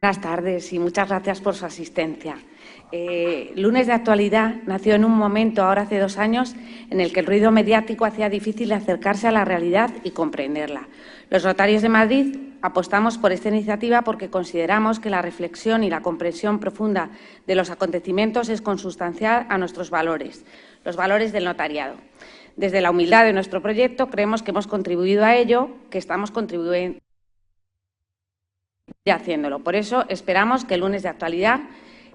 Buenas tardes y muchas gracias por su asistencia. Lunes de Actualidad nació en un momento, ahora hace 2 años, en el que el ruido mediático hacía difícil acercarse a la realidad y comprenderla. Los notarios de Madrid apostamos por esta iniciativa porque consideramos que la reflexión y la comprensión profunda de los acontecimientos es consustancial a nuestros valores, los valores del notariado. Desde la humildad de nuestro proyecto creemos que hemos contribuido a ello, que estamos contribuyendo y haciéndolo. Por eso esperamos que el Lunes de Actualidad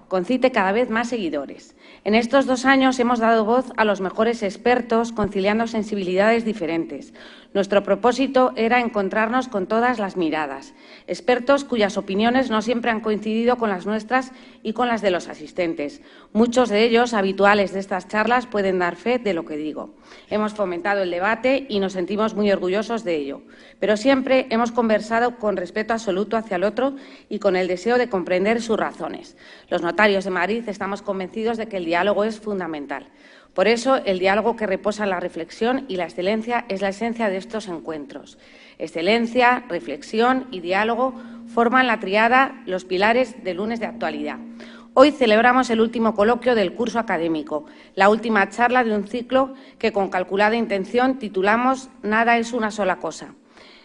concite cada vez más seguidores. En estos 2 años hemos dado voz a los mejores expertos, conciliando sensibilidades diferentes. Nuestro propósito era encontrarnos con todas las miradas, expertos cuyas opiniones no siempre han coincidido con las nuestras y con las de los asistentes. Muchos de ellos, habituales de estas charlas, pueden dar fe de lo que digo. Hemos fomentado el debate y nos sentimos muy orgullosos de ello, pero siempre hemos conversado con respeto absoluto hacia el otro y con el deseo de comprender sus razones. Los notarios de Madrid estamos convencidos de que el diálogo es fundamental. Por eso, el diálogo que reposa en la reflexión y la excelencia es la esencia de estos encuentros. Excelencia, reflexión y diálogo forman la tríada, los pilares del Lunes de Actualidad. Hoy celebramos el último coloquio del curso académico, la última charla de un ciclo que, con calculada intención, titulamos «Nada es una sola cosa».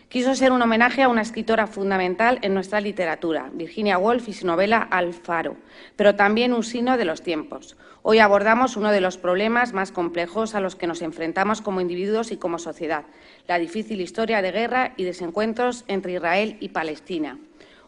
Quiso ser un homenaje a una escritora fundamental en nuestra literatura, Virginia Woolf, y su novela Alfaro, pero también un signo de los tiempos. Hoy abordamos uno de los problemas más complejos a los que nos enfrentamos como individuos y como sociedad, la difícil historia de guerra y desencuentros entre Israel y Palestina.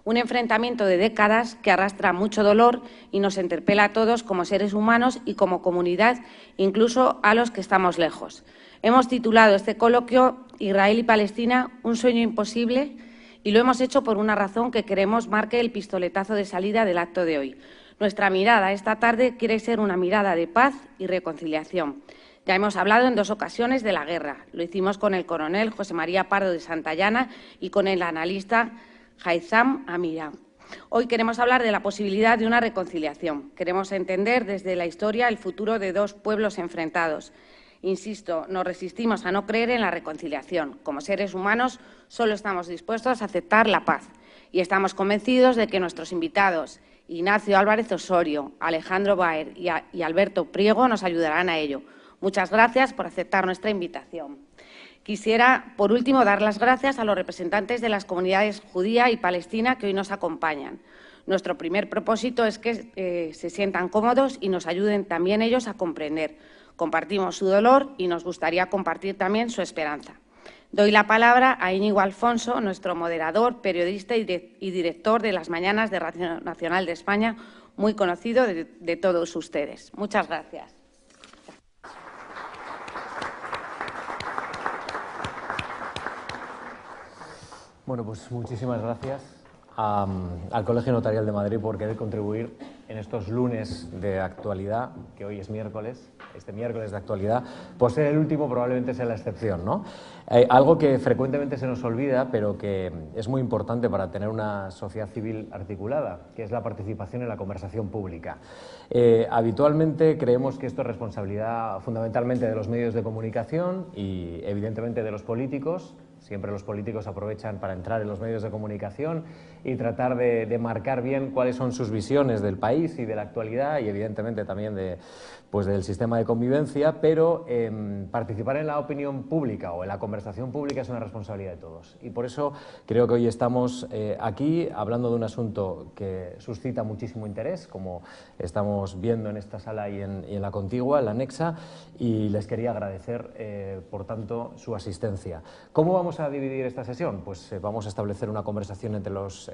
Un enfrentamiento de décadas que arrastra mucho dolor y nos interpela a todos como seres humanos y como comunidad, incluso a los que estamos lejos. Hemos titulado este coloquio «Israel y Palestina, un sueño imposible», y lo hemos hecho por una razón que queremos marque el pistoletazo de salida del acto de hoy. Nuestra mirada esta tarde quiere ser una mirada de paz y reconciliación. Ya hemos hablado en 2 ocasiones de la guerra. Lo hicimos con el coronel José María Pardo de Santayana y con el analista Haitham Amiram. Hoy queremos hablar de la posibilidad de una reconciliación. Queremos entender desde la historia el futuro de 2 pueblos enfrentados. Insisto, nos resistimos a no creer en la reconciliación. Como seres humanos, solo estamos dispuestos a aceptar la paz. Y estamos convencidos de que nuestros invitados, Ignacio Álvarez Osorio, Alejandro Baer y Alberto Priego, nos ayudarán a ello. Muchas gracias por aceptar nuestra invitación. Quisiera, por último, dar las gracias a los representantes de las comunidades judía y palestina que hoy nos acompañan. Nuestro primer propósito es que se sientan cómodos y nos ayuden también ellos a comprender. Compartimos su dolor y nos gustaría compartir también su esperanza. Doy la palabra a Íñigo Alfonso, nuestro moderador, periodista y director de las Mañanas de Radio Nacional de España, muy conocido de todos ustedes. Muchas gracias. Bueno, pues muchísimas gracias al Colegio Notarial de Madrid por querer contribuir en estos lunes de actualidad, que hoy es miércoles, este miércoles de actualidad, por ser el último probablemente sea la excepción, ¿no? Algo que frecuentemente se nos olvida, pero que es muy importante para tener una sociedad civil articulada, que es la participación en la conversación pública. Habitualmente creemos que esto es responsabilidad fundamentalmente de los medios de comunicación y evidentemente de los políticos. Siempre los políticos aprovechan para entrar en los medios de comunicación y tratar de marcar bien cuáles son sus visiones del país y de la actualidad y evidentemente también del sistema de convivencia, pero participar en la opinión pública o en la conversación pública es una responsabilidad de todos. Y por eso creo que hoy estamos aquí hablando de un asunto que suscita muchísimo interés, como estamos viendo en esta sala y en la contigua, en la anexa, y les quería agradecer, por tanto, su asistencia. ¿Cómo vamos a dividir esta sesión? Pues vamos a establecer una conversación entre los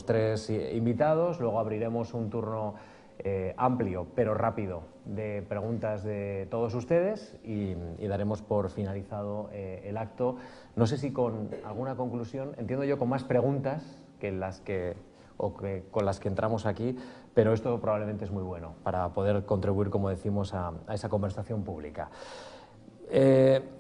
tres invitados, luego abriremos un turno amplio pero rápido de preguntas de todos ustedes y daremos por finalizado el acto. No sé si con alguna conclusión, entiendo yo con más preguntas con las que entramos aquí, pero esto probablemente es muy bueno para poder contribuir, como decimos, a esa conversación pública.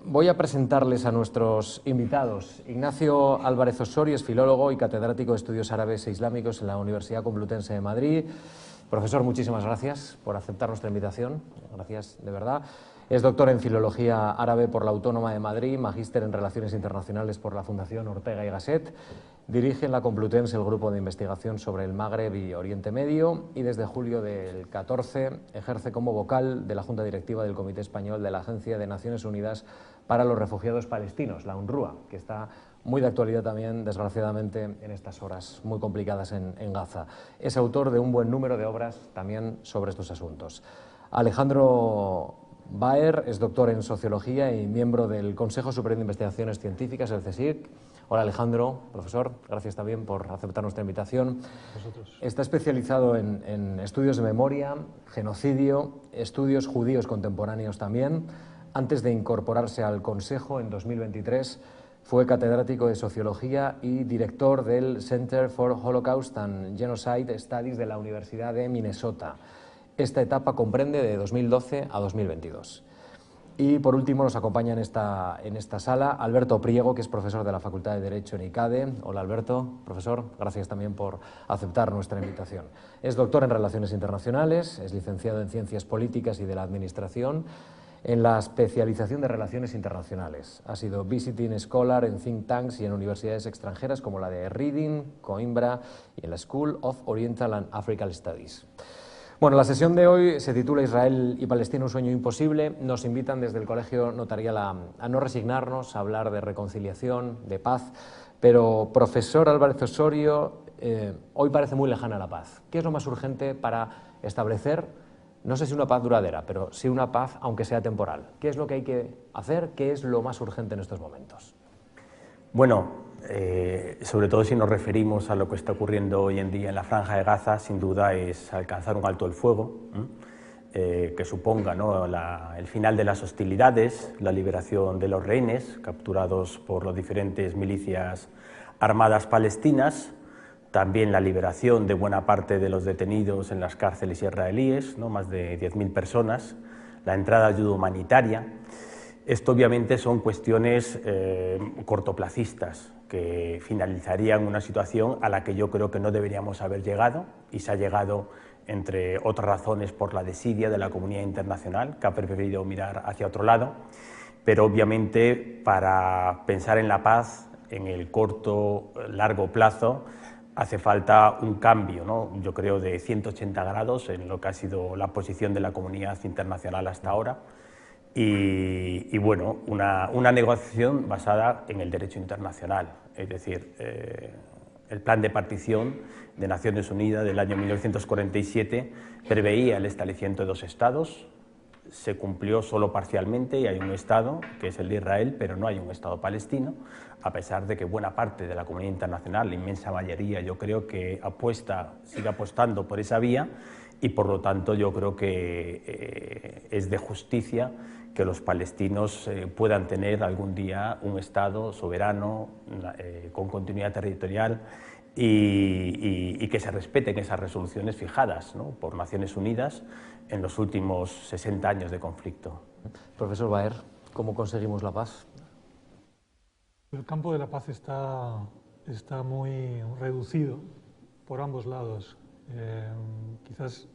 Voy a presentarles a nuestros invitados. Ignacio Álvarez Osorio es filólogo y catedrático de Estudios Árabes e Islámicos en la Universidad Complutense de Madrid. Profesor, muchísimas gracias por aceptar nuestra invitación. Gracias, de verdad. Es doctor en Filología Árabe por la Autónoma de Madrid, magíster en Relaciones Internacionales por la Fundación Ortega y Gasset Dirige en la Complutense el Grupo de Investigación sobre el Magreb y Oriente Medio y desde julio del 14 ejerce como vocal de la Junta Directiva del Comité Español de la Agencia de Naciones Unidas para los Refugiados Palestinos, la UNRWA, que está muy de actualidad también, desgraciadamente, en estas horas muy complicadas en Gaza. Es autor de un buen número de obras también sobre estos asuntos. Alejandro Baer es doctor en Sociología y miembro del Consejo Superior de Investigaciones Científicas, el CSIC. Hola Alejandro, profesor, gracias también por aceptar nuestra invitación. Vosotros. Está especializado en estudios de memoria, genocidio, estudios judíos contemporáneos también. Antes de incorporarse al Consejo en 2023, fue catedrático de Sociología y director del Center for Holocaust and Genocide Studies de la Universidad de Minnesota. Esta etapa comprende de 2012 a 2022. Y por último nos acompaña en esta sala Alberto Priego, que es profesor de la Facultad de Derecho en ICADE. Hola Alberto, profesor, gracias también por aceptar nuestra invitación. Es doctor en Relaciones Internacionales, es licenciado en Ciencias Políticas y de la Administración, en la especialización de Relaciones Internacionales. Ha sido visiting scholar en think tanks y en universidades extranjeras como la de Reading, Coimbra y en la School of Oriental and African Studies. Bueno, la sesión de hoy se titula Israel y Palestina, un sueño imposible. Nos invitan desde el Colegio Notarial a no resignarnos, a hablar de reconciliación, de paz. Pero, profesor Álvarez Osorio, hoy parece muy lejana la paz. ¿Qué es lo más urgente para establecer, no sé si una paz duradera, pero sí una paz aunque sea temporal? ¿Qué es lo que hay que hacer? ¿Qué es lo más urgente en estos momentos? Bueno, sobre todo si nos referimos a lo que está ocurriendo hoy en día en la Franja de Gaza, sin duda es alcanzar un alto el fuego que suponga, ¿no?, el final de las hostilidades, la liberación de los rehenes capturados por las diferentes milicias armadas palestinas, también la liberación de buena parte de los detenidos en las cárceles israelíes, ¿no?, más de 10.000 personas, la entrada de ayuda humanitaria. Esto obviamente son cuestiones cortoplacistas que finalizarían una situación a la que yo creo que no deberíamos haber llegado, y se ha llegado, entre otras razones, por la desidia de la comunidad internacional, que ha preferido mirar hacia otro lado. Pero obviamente para pensar en la paz en el corto, largo plazo hace falta un cambio, ¿no?, yo creo de 180 grados en lo que ha sido la posición de la comunidad internacional hasta ahora. Y bueno, una negociación basada en el derecho internacional, es decir, el plan de partición de Naciones Unidas del año 1947 preveía el establecimiento de 2 estados, se cumplió solo parcialmente y hay un estado, que es el de Israel, pero no hay un estado palestino, a pesar de que buena parte de la comunidad internacional, la inmensa mayoría, yo creo que sigue apostando por esa vía, y por lo tanto yo creo que es de justicia que los palestinos puedan tener algún día un Estado soberano, con continuidad territorial, y que se respeten esas resoluciones fijadas, ¿no?, por Naciones Unidas en los últimos 60 años de conflicto. Profesor Baer, ¿cómo conseguimos la paz? El campo de la paz está muy reducido por ambos lados. Quizás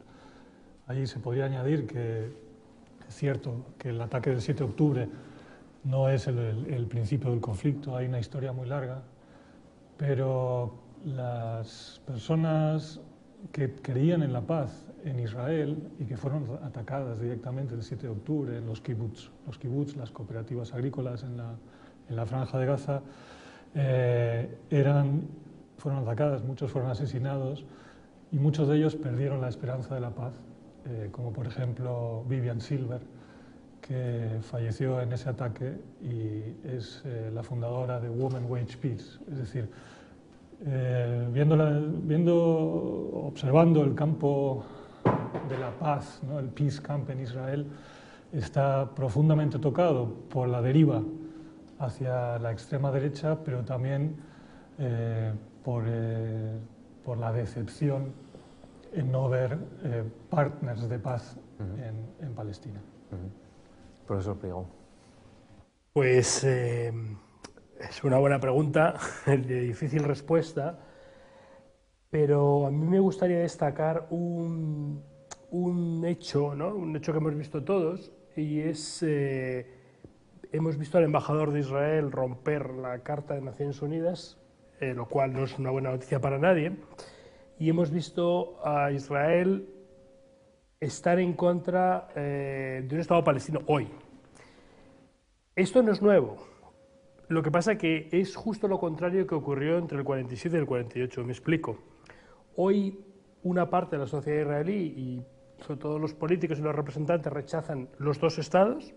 ahí se podría añadir que es cierto que el ataque del 7 de octubre no es el principio del conflicto, hay una historia muy larga, pero las personas que creían en la paz en Israel y que fueron atacadas directamente el 7 de octubre en los kibbutz, las cooperativas agrícolas en la Franja de Gaza, fueron atacadas, muchos fueron asesinados y muchos de ellos perdieron la esperanza de la paz, como por ejemplo Vivian Silver, que falleció en ese ataque y es la fundadora de Women Wage Peace. Es decir, observando el campo de la paz, ¿no?, el Peace Camp en Israel, está profundamente tocado por la deriva hacia la extrema derecha, pero también por la decepción en no ver partners de paz en Palestina. Profesor Priego. Pues es una buena pregunta, de difícil respuesta, pero a mí me gustaría destacar un hecho, ¿no?, un hecho que hemos visto todos, y es, hemos visto al embajador de Israel romper la Carta de Naciones Unidas lo cual no es una buena noticia para nadie, y hemos visto a Israel estar en contra de un Estado palestino hoy. Esto no es nuevo. Lo que pasa que es justo lo contrario que ocurrió entre el 47 y el 48. Me explico. Hoy una parte de la sociedad israelí y sobre todo los políticos y los representantes rechazan los dos estados,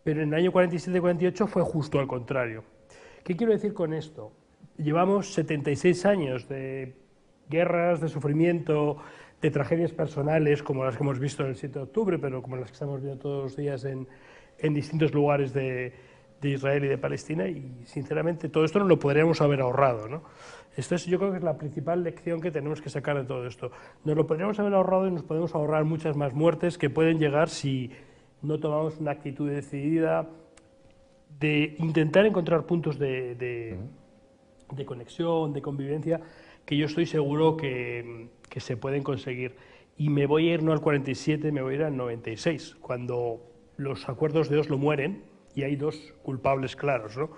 pero en el año 47 y 48 fue justo al contrario. ¿Qué quiero decir con esto? Llevamos 76 años de guerras, de sufrimiento, de tragedias personales como las que hemos visto el 7 de octubre, pero como las que estamos viendo todos los días en distintos lugares de Israel y de Palestina, y sinceramente todo esto no lo podríamos haber ahorrado, ¿no? Esto yo creo que es la principal lección que tenemos que sacar de todo esto. Nos lo podríamos haber ahorrado y nos podemos ahorrar muchas más muertes que pueden llegar si no tomamos una actitud decidida de intentar encontrar puntos de conexión, de convivencia, que yo estoy seguro que se pueden conseguir. Y me voy a ir no al 47, me voy a ir al 96, cuando los acuerdos de Oslo mueren y hay dos culpables claros, ¿no?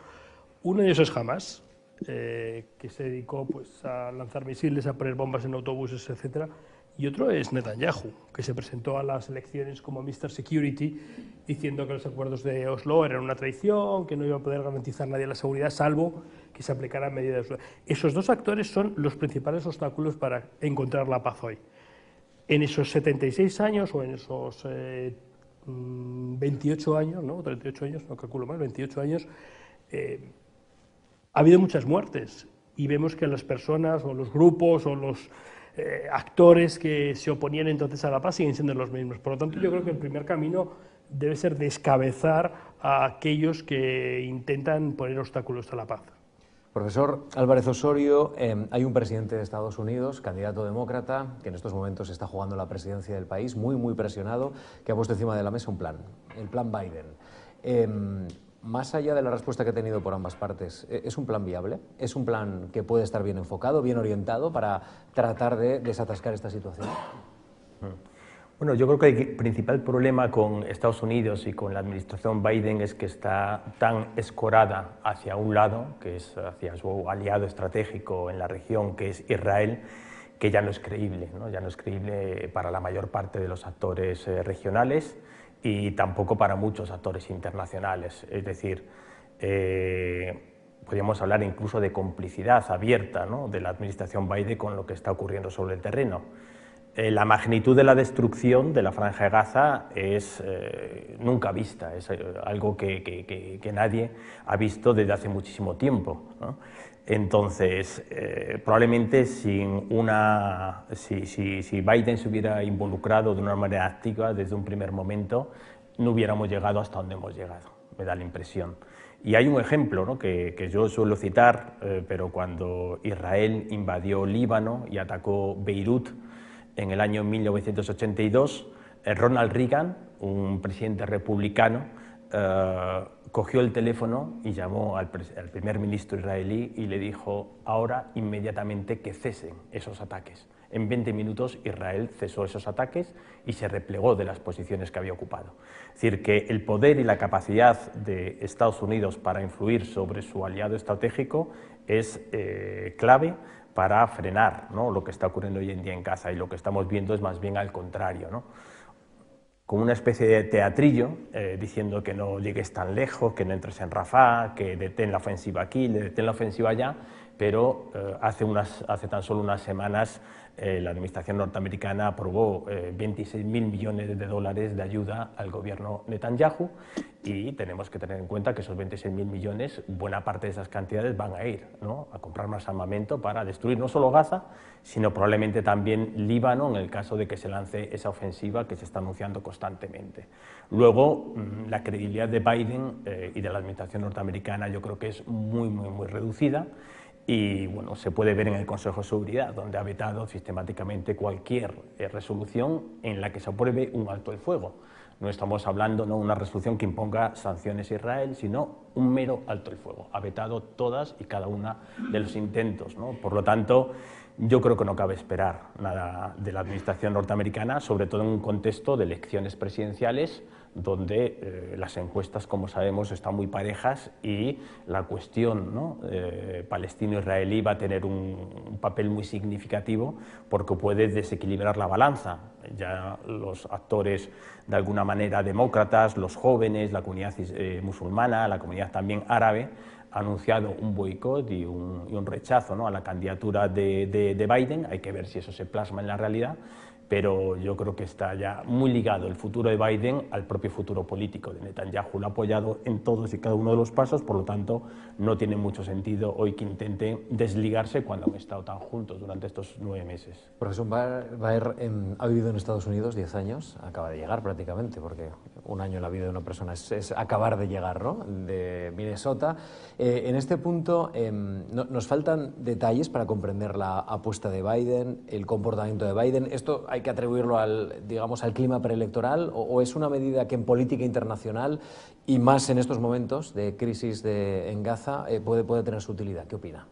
Uno de ellos es Hamas, que se dedicó pues, a lanzar misiles, a poner bombas en autobuses, etc. Y otro es Netanyahu, que se presentó a las elecciones como Mr. Security, diciendo que los acuerdos de Oslo eran una traición, que no iba a poder garantizar nadie la seguridad, salvo que se aplicaran medidas. Esos dos actores son los principales obstáculos para encontrar la paz hoy. En esos 76 años, o en esos 28 años, ¿no? 38 años, no calculo mal, 28 años, ha habido muchas muertes, y vemos que las personas, o los grupos, o los actores que se oponían entonces a la paz siguen siendo los mismos. Por lo tanto, yo creo que el primer camino debe ser descabezar a aquellos que intentan poner obstáculos a la paz. Profesor Álvarez Osorio, hay un presidente de Estados Unidos, candidato demócrata, que en estos momentos está jugando la presidencia del país, muy presionado, que ha puesto encima de la mesa un plan, el plan Biden. Más allá de la respuesta que ha tenido por ambas partes, ¿es un plan viable? ¿Es un plan que puede estar bien enfocado, bien orientado para tratar de desatascar esta situación? Bueno, yo creo que el principal problema con Estados Unidos y con la administración Biden es que está tan escorada hacia un lado, que es hacia su aliado estratégico en la región, que es Israel, que ya no es creíble, ¿no? Ya no es creíble para la mayor parte de los actores regionales y tampoco para muchos actores internacionales. Es decir, podríamos hablar incluso de complicidad abierta, ¿no?, de la administración Biden con lo que está ocurriendo sobre el terreno. La magnitud de la destrucción de la Franja de Gaza es nunca vista, es algo que nadie ha visto desde hace muchísimo tiempo, ¿no? Entonces, probablemente si Biden se hubiera involucrado de una manera activa desde un primer momento, no hubiéramos llegado hasta donde hemos llegado, me da la impresión. Y hay un ejemplo, ¿no?, que yo suelo citar, pero cuando Israel invadió Líbano y atacó Beirut en el año 1982, Ronald Reagan, un presidente republicano, cogió el teléfono y llamó al primer ministro israelí y le dijo ahora inmediatamente que cesen esos ataques. En 20 minutos Israel cesó esos ataques y se replegó de las posiciones que había ocupado. Es decir, que el poder y la capacidad de Estados Unidos para influir sobre su aliado estratégico es clave para frenar, ¿no?, lo que está ocurriendo hoy en día en Gaza, y lo que estamos viendo es más bien al contrario, ¿no?, como una especie de teatrillo, diciendo que no llegues tan lejos, que no entres en Rafah, que detén la ofensiva aquí, detén la ofensiva allá, pero hace tan solo unas semanas la administración norteamericana aprobó 26.000 millones de dólares de ayuda al gobierno Netanyahu, y tenemos que tener en cuenta que esos 26.000 millones, buena parte de esas cantidades van a ir, ¿no?, a comprar más armamento para destruir no solo Gaza, sino probablemente también Líbano, en el caso de que se lance esa ofensiva que se está anunciando constantemente. Luego, la credibilidad de Biden y de la administración norteamericana yo creo que es muy reducida, y bueno, se puede ver en el Consejo de Seguridad, donde ha vetado sistemáticamente cualquier resolución en la que se apruebe un alto el fuego. No estamos hablando de una resolución que imponga sanciones a Israel, sino un mero alto el fuego. Ha vetado todas y cada una de los intentos, ¿no? Por lo tanto, yo creo que no cabe esperar nada de la administración norteamericana, sobre todo en un contexto de elecciones presidenciales, donde las encuestas, como sabemos, están muy parejas y la cuestión, ¿no?, palestino-israelí va a tener un papel muy significativo porque puede desequilibrar la balanza. Ya los actores, de alguna manera, demócratas, los jóvenes, la comunidad musulmana, la comunidad también árabe, ha anunciado un boicot y un rechazo, ¿no?, a la candidatura de Biden. Hay que ver si eso se plasma en la realidad, pero yo creo que está ya muy ligado el futuro de Biden al propio futuro político de Netanyahu. Lo ha apoyado en todos y cada uno de los pasos, por lo tanto no tiene mucho sentido hoy que intente desligarse cuando han estado tan juntos durante estos 9 meses. Profesor Baer ha vivido en Estados Unidos 10 años, acaba de llegar prácticamente, porque un año en la vida de una persona es acabar de llegar, ¿no?, de Minnesota. En este punto nos faltan detalles para comprender la apuesta de Biden, el comportamiento de Biden. ¿Esto hay que atribuirlo al clima preelectoral o es una medida que en política internacional y más en estos momentos de crisis en Gaza puede tener su utilidad? ¿Qué opina?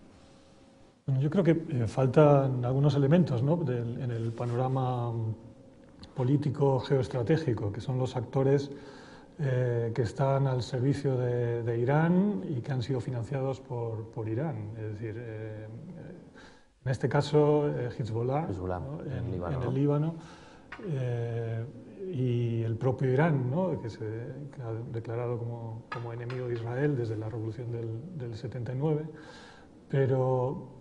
Bueno, yo creo que faltan algunos elementos, ¿no?, en el panorama político geoestratégico, que son los actores que están al servicio de Irán y que han sido financiados por Irán. Es decir, en este caso Hezbollah, ¿no?, en el Líbano, y el propio Irán, ¿no?, que ha declarado como enemigo de Israel desde la revolución del 79. Pero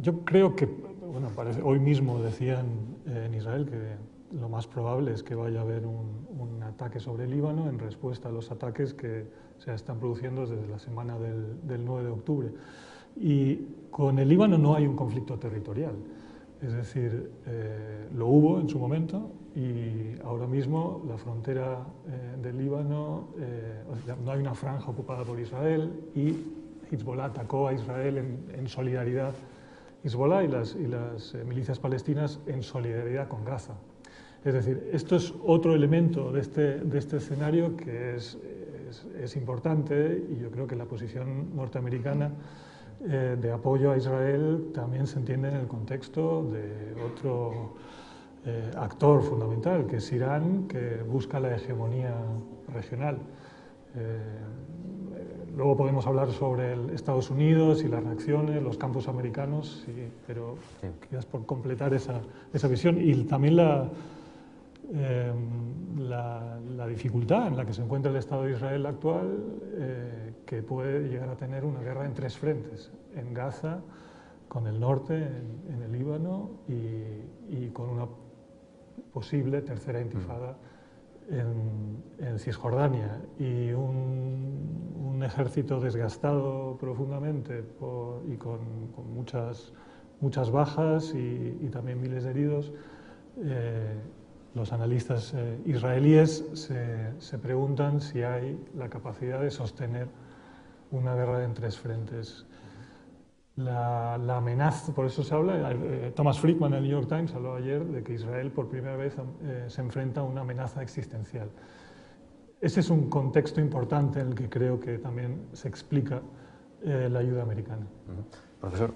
yo creo que, bueno, hoy mismo decían en Israel que lo más probable es que vaya a haber un ataque sobre el Líbano en respuesta a los ataques que se están produciendo desde la semana del 9 de octubre. Y con el Líbano no hay un conflicto territorial, es decir, lo hubo en su momento y ahora mismo la frontera del Líbano, no hay una franja ocupada por Israel y Hezbollah atacó a Israel en solidaridad, Hezbollah y las milicias palestinas en solidaridad con Gaza. Es decir, esto es otro elemento de este escenario que es importante y yo creo que la posición norteamericana de apoyo a Israel también se entiende en el contexto de otro actor fundamental, que es Irán, que busca la hegemonía regional. Luego podemos hablar sobre Estados Unidos y las reacciones, los campos americanos, sí, pero quizás por completar esa visión y también la dificultad en la que se encuentra el Estado de Israel actual, que puede llegar a tener una guerra en 3 frentes, en Gaza, con el norte, en el Líbano y con una posible tercera intifada en Cisjordania, y un ejército desgastado profundamente y con muchas bajas y también miles de heridos. Los analistas israelíes se preguntan si hay la capacidad de sostener una guerra en 3 frentes. La amenaza, por eso se habla, Thomas Friedman en el New York Times habló ayer de que Israel por primera vez se enfrenta a una amenaza existencial. Ese es un contexto importante en el que creo que también se explica la ayuda americana. Profesor.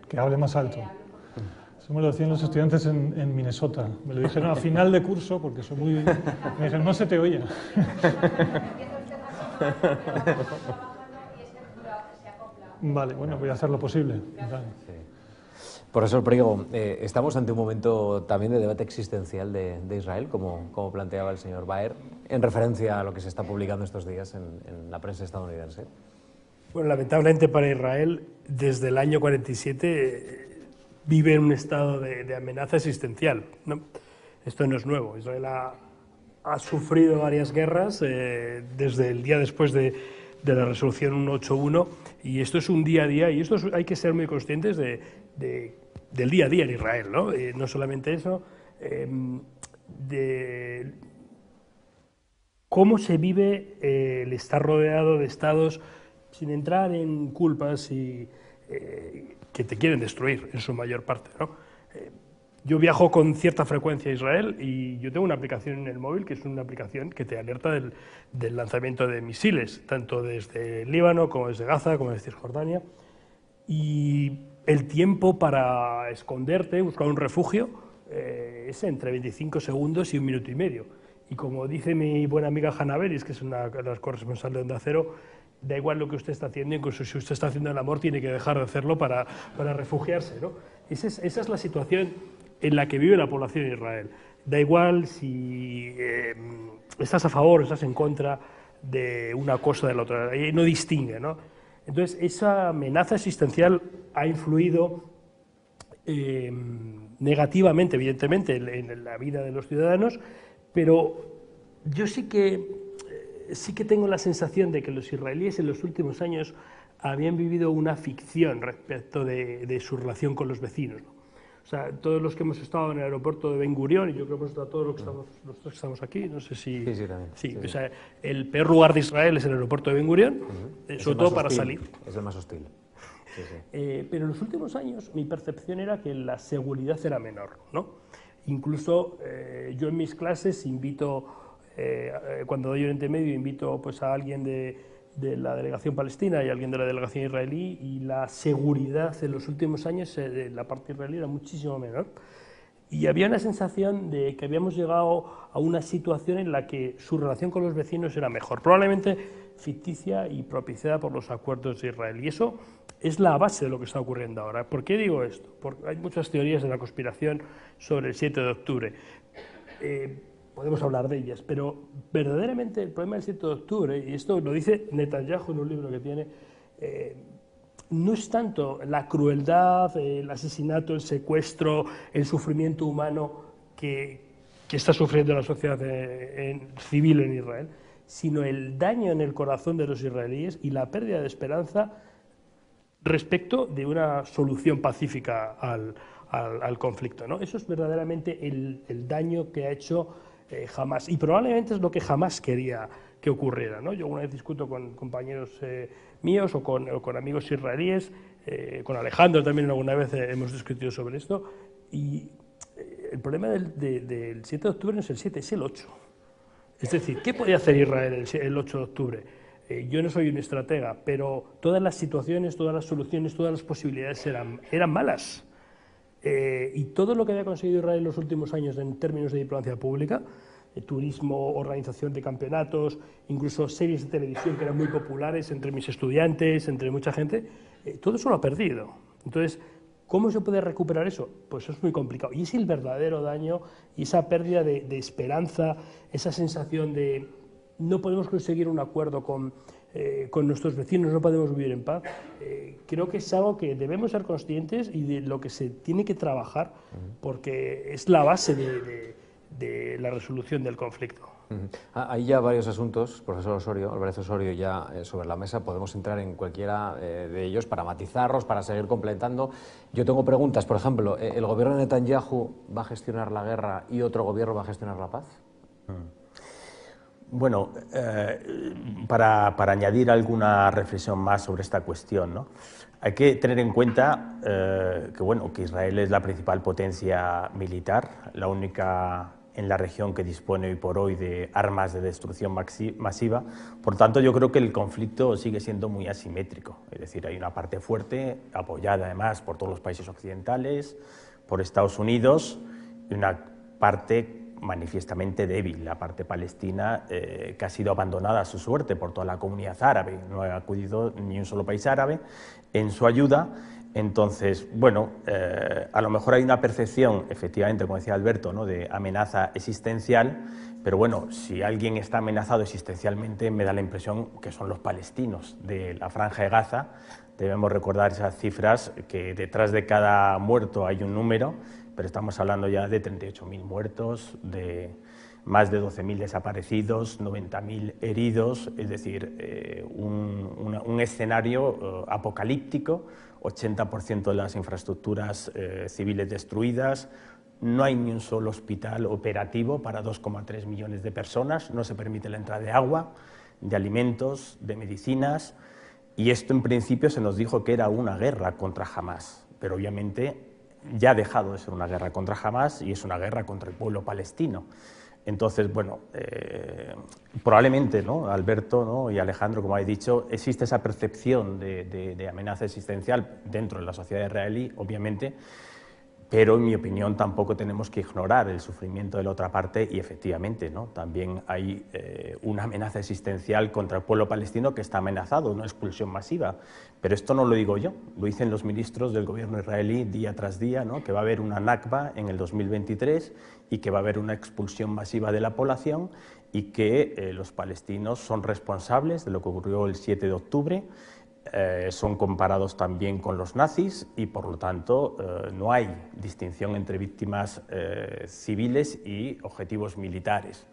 Que hable más alto. Eso me lo decían los estudiantes en Minnesota. Me lo dijeron a final de curso porque soy muy... Me dijeron, no se te oye. Vale, bueno, voy a hacer lo posible. Vale. Profesor Priego, estamos ante un momento también de debate existencial de Israel, como planteaba el señor Baer, en referencia a lo que se está publicando estos días en la prensa estadounidense. Bueno, lamentablemente para Israel, desde el año 47 vive en un estado de amenaza existencial, ¿no? Esto no es nuevo. Israel ha sufrido varias guerras desde el día después de la resolución 181, y esto es un día a día, y esto hay que ser muy conscientes del día a día en Israel, ¿no? No solamente eso, de cómo se vive el estar rodeado de estados, sin entrar en culpas y que te quieren destruir en su mayor parte, ¿no? Yo viajo con cierta frecuencia a Israel y yo tengo una aplicación en el móvil que es una aplicación que te alerta del lanzamiento de misiles, tanto desde el Líbano como desde Gaza, como desde Cisjordania. y el tiempo para esconderte, buscar un refugio, es entre 25 segundos y 1 minuto y medio. Y como dice mi buena amiga Hanna Beris, que es una de las corresponsales de Onda Cero, da igual lo que usted está haciendo, incluso si usted está haciendo el amor, tiene que dejar de hacerlo para refugiarse, ¿no? Esa es la situación en la que vive la población de Israel. Da igual si estás a favor o estás en contra de una cosa o de la otra, no distingue, ¿no? Entonces, esa amenaza existencial ha influido negativamente, evidentemente, en la vida de los ciudadanos, pero yo sí que tengo la sensación de que los israelíes en los últimos años habían vivido una ficción respecto de su relación con los vecinos, ¿no? O sea, todos los que hemos estado en el aeropuerto de Ben Gurión, y yo creo que hemos estado todos los que estamos aquí, no sé si... Sí, también. Sí, o sea, el peor lugar de Israel es el aeropuerto de Ben Gurión, sobre todo para salir. Es el más hostil. Sí. Pero en los últimos años mi percepción era que la seguridad era menor, ¿no? Incluso yo en mis clases invito, cuando doy Oriente Medio, invito pues, a alguien de la delegación palestina y a alguien de la delegación israelí, y la seguridad en los últimos años de la parte israelí era muchísimo menor. Y había una sensación de que habíamos llegado a una situación en la que su relación con los vecinos era mejor, probablemente ficticia y propiciada por los acuerdos de Israel. Y eso es la base de lo que está ocurriendo ahora. ¿Por qué digo esto? Porque hay muchas teorías de la conspiración sobre el 7 de octubre. Podemos hablar de ellas, pero verdaderamente el problema del 7 de octubre, y esto lo dice Netanyahu en un libro que tiene, no es tanto la crueldad, el asesinato, el secuestro, el sufrimiento humano que está sufriendo la sociedad civil en Israel, sino el daño en el corazón de los israelíes y la pérdida de esperanza respecto de una solución pacífica al conflicto, ¿no? Eso es verdaderamente el daño que ha hecho Hamás, y probablemente es lo que Hamás quería que ocurriera, ¿no? Yo una vez discuto con compañeros míos o con amigos israelíes, con Alejandro también alguna vez hemos discutido sobre esto, y el problema del 7 de octubre no es el 7, es el 8. Es decir, ¿qué podía hacer Israel el 8 de octubre? Yo no soy un estratega, pero todas las situaciones, todas las soluciones, todas las posibilidades eran malas. Y todo lo que había conseguido Israel en los últimos años en términos de diplomacia pública, turismo, organización de campeonatos, incluso series de televisión que eran muy populares entre mis estudiantes, entre mucha gente, todo eso lo ha perdido. Entonces, ¿cómo se puede recuperar eso? Pues es muy complicado. Y es el verdadero daño y esa pérdida de esperanza, esa sensación de no podemos conseguir un acuerdo con nuestros vecinos, no podemos vivir en paz. Creo que es algo que debemos ser conscientes y de lo que se tiene que trabajar, porque es la base de la resolución del conflicto. Hay ya varios asuntos, profesor Osorio, Álvarez Osorio, ya sobre la mesa. Podemos entrar en cualquiera de ellos para matizarlos, para seguir completando. Yo tengo preguntas, por ejemplo, ¿el gobierno de Netanyahu va a gestionar la guerra y otro gobierno va a gestionar la paz? Bueno, para añadir alguna reflexión más sobre esta cuestión, ¿no? Hay que tener en cuenta que Israel es la principal potencia militar, la única en la región que dispone hoy por hoy de armas de destrucción masiva. Por tanto, yo creo que el conflicto sigue siendo muy asimétrico. Es decir, hay una parte fuerte, apoyada además por todos los países occidentales, por Estados Unidos, y una parte manifiestamente débil, la parte palestina, que ha sido abandonada a su suerte por toda la comunidad árabe. No ha acudido ni un solo país árabe en su ayuda. Entonces, bueno, a lo mejor hay una percepción, efectivamente, como decía Alberto, ¿no?, de amenaza existencial, pero bueno, si alguien está amenazado existencialmente, me da la impresión que son los palestinos de la Franja de Gaza. Debemos recordar esas cifras, que detrás de cada muerto hay un número, pero estamos hablando ya de 38.000 muertos, de más de 12.000 desaparecidos, 90.000 heridos, es decir, un escenario apocalíptico, 80% de las infraestructuras civiles destruidas, no hay ni un solo hospital operativo para 2,3 millones de personas, no se permite la entrada de agua, de alimentos, de medicinas, y esto en principio se nos dijo que era una guerra contra Hamás, pero obviamente ya ha dejado de ser una guerra contra Hamás y es una guerra contra el pueblo palestino. Entonces, bueno, probablemente, ¿no?, Alberto, ¿no?, y Alejandro, como habéis dicho, existe esa percepción de amenaza existencial dentro de la sociedad israelí, obviamente, pero en mi opinión tampoco tenemos que ignorar el sufrimiento de la otra parte y efectivamente, ¿no?, también hay una amenaza existencial contra el pueblo palestino que está amenazado, una expulsión masiva. Pero esto no lo digo yo, lo dicen los ministros del gobierno israelí día tras día, ¿no?, que va a haber una Nakba en el 2023 y que va a haber una expulsión masiva de la población y que los palestinos son responsables de lo que ocurrió el 7 de octubre. Son comparados también con los nazis y, por lo tanto, no hay distinción entre víctimas civiles y objetivos militares.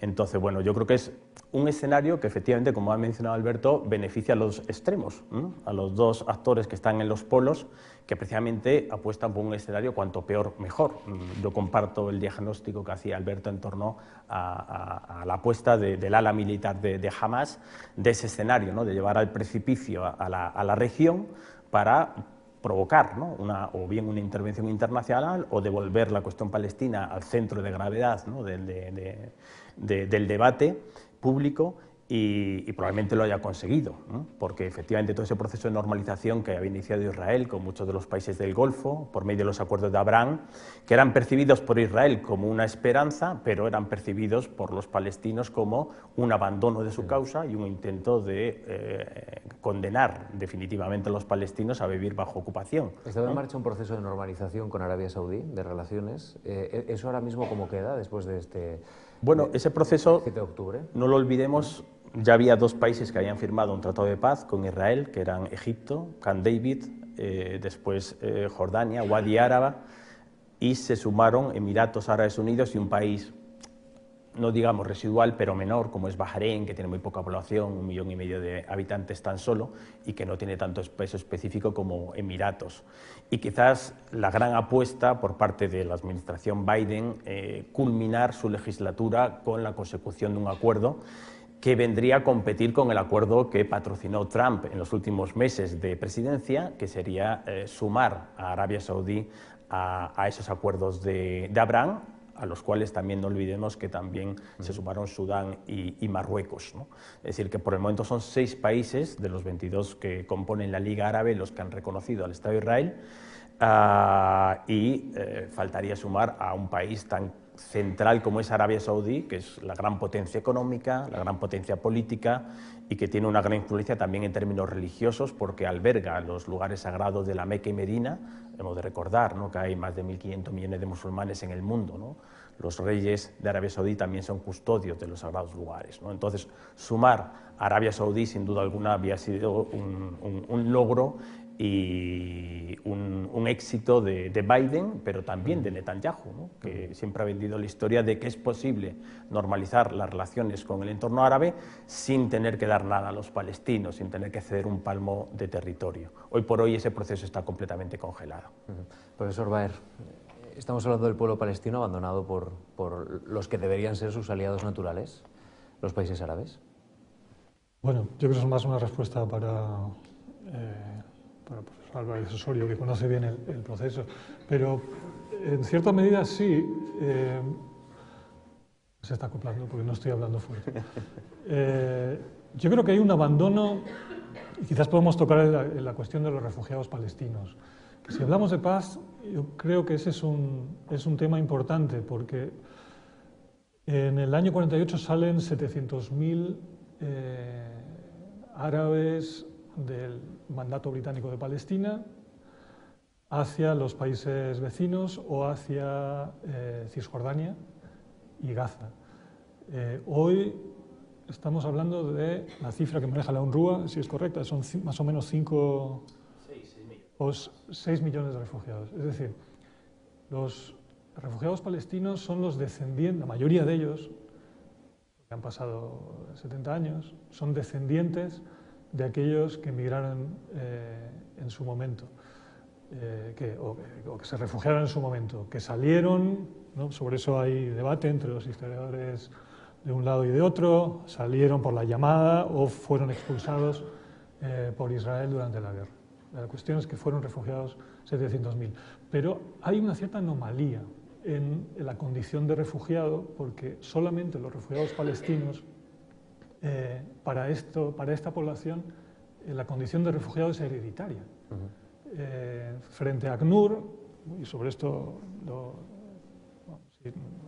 Entonces, bueno, yo creo que es un escenario que, efectivamente, como ha mencionado Alberto, beneficia a los extremos, a los dos actores que están en los polos, que precisamente apuestan por un escenario cuanto peor, mejor. Yo comparto el diagnóstico que hacía Alberto en torno a la apuesta del ala militar de Hamas, de ese escenario, ¿no?, de llevar al precipicio a la región para provocar, ¿no?, o bien una intervención internacional o devolver la cuestión palestina al centro de gravedad, ¿no?, del debate público y probablemente lo haya conseguido, ¿no?, porque efectivamente todo ese proceso de normalización que había iniciado Israel con muchos de los países del Golfo por medio de los acuerdos de Abraham, que eran percibidos por Israel como una esperanza, pero eran percibidos por los palestinos como un abandono de su causa y un intento de condenar definitivamente a los palestinos a vivir bajo ocupación. Estaba en marcha un proceso de normalización con Arabia Saudí, de relaciones. ¿Eso ahora mismo cómo queda después de este... Bueno, ese proceso, 7 de octubre. No lo olvidemos, ya había dos países que habían firmado un tratado de paz con Israel, que eran Egipto, Camp David, después Jordania, Wadi Árabe, y se sumaron Emiratos Árabes Unidos y un país, no digamos residual, pero menor, como es Bahrein, que tiene muy poca población, 1,5 millones de habitantes tan solo, y que no tiene tanto peso específico como Emiratos. Y quizás la gran apuesta por parte de la administración Biden, culminar su legislatura con la consecución de un acuerdo que vendría a competir con el acuerdo que patrocinó Trump en los últimos meses de presidencia, que sería sumar a Arabia Saudí a esos acuerdos de Abraham, a los cuales también no olvidemos que también se sumaron Sudán y Marruecos, ¿no? Es decir, que por el momento son 6 países de los 22 que componen la Liga Árabe los que han reconocido al Estado de Israel, y faltaría sumar a un país tan central como es Arabia Saudí, que es la gran potencia económica, la gran potencia política y que tiene una gran influencia también en términos religiosos porque alberga los lugares sagrados de la Meca y Medina. Hemos de recordar, ¿no?, que hay más de 1.500 millones de musulmanes en el mundo, ¿no? Los reyes de Arabia Saudí también son custodios de los sagrados lugares, ¿no? Entonces, sumar a Arabia Saudí, sin duda alguna, había sido un logro y un éxito de Biden, pero también de Netanyahu, ¿no?, que siempre ha vendido la historia de que es posible normalizar las relaciones con el entorno árabe sin tener que dar nada a los palestinos, sin tener que ceder un palmo de territorio. Hoy por hoy ese proceso está completamente congelado. Profesor Baer, estamos hablando del pueblo palestino abandonado por los que deberían ser sus aliados naturales, los países árabes. Bueno, yo creo que es más una respuesta para el profesor Álvarez Osorio, que conoce bien el proceso, pero en cierta medida sí, se está acoplando porque no estoy hablando fuerte. Yo creo que hay un abandono, y quizás podemos tocar la cuestión de los refugiados palestinos. Que si hablamos de paz, yo creo que ese es un tema importante, porque en el año 48 salen 700.000 árabes del mandato británico de Palestina hacia los países vecinos o hacia Cisjordania y Gaza. Hoy estamos hablando de la cifra que maneja la UNRWA, si es correcta, son más o menos 6 millones de refugiados. Es decir, los refugiados palestinos son los descendientes, la mayoría de ellos, que han pasado 70 años, son descendientes de aquellos que emigraron en su momento, o que se refugiaron en su momento, que salieron, ¿no? Sobre eso hay debate entre los historiadores de un lado y de otro, salieron por la llamada o fueron expulsados por Israel durante la guerra. La cuestión es que fueron refugiados 700.000. Pero hay una cierta anomalía en la condición de refugiado, porque solamente los refugiados palestinos, para esta población, la condición de refugiado es hereditaria. Frente a ACNUR, y sobre esto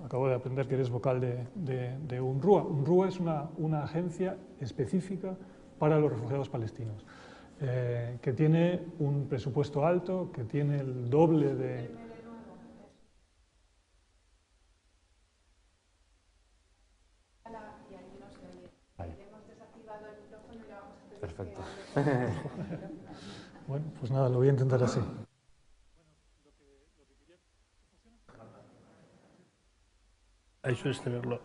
acabo de aprender que eres vocal de UNRWA. UNRWA es una agencia específica para los refugiados palestinos, que tiene un presupuesto alto, que tiene el doble de... Perfecto. Bueno, pues nada, lo voy a intentar así. Eso es tenerlo.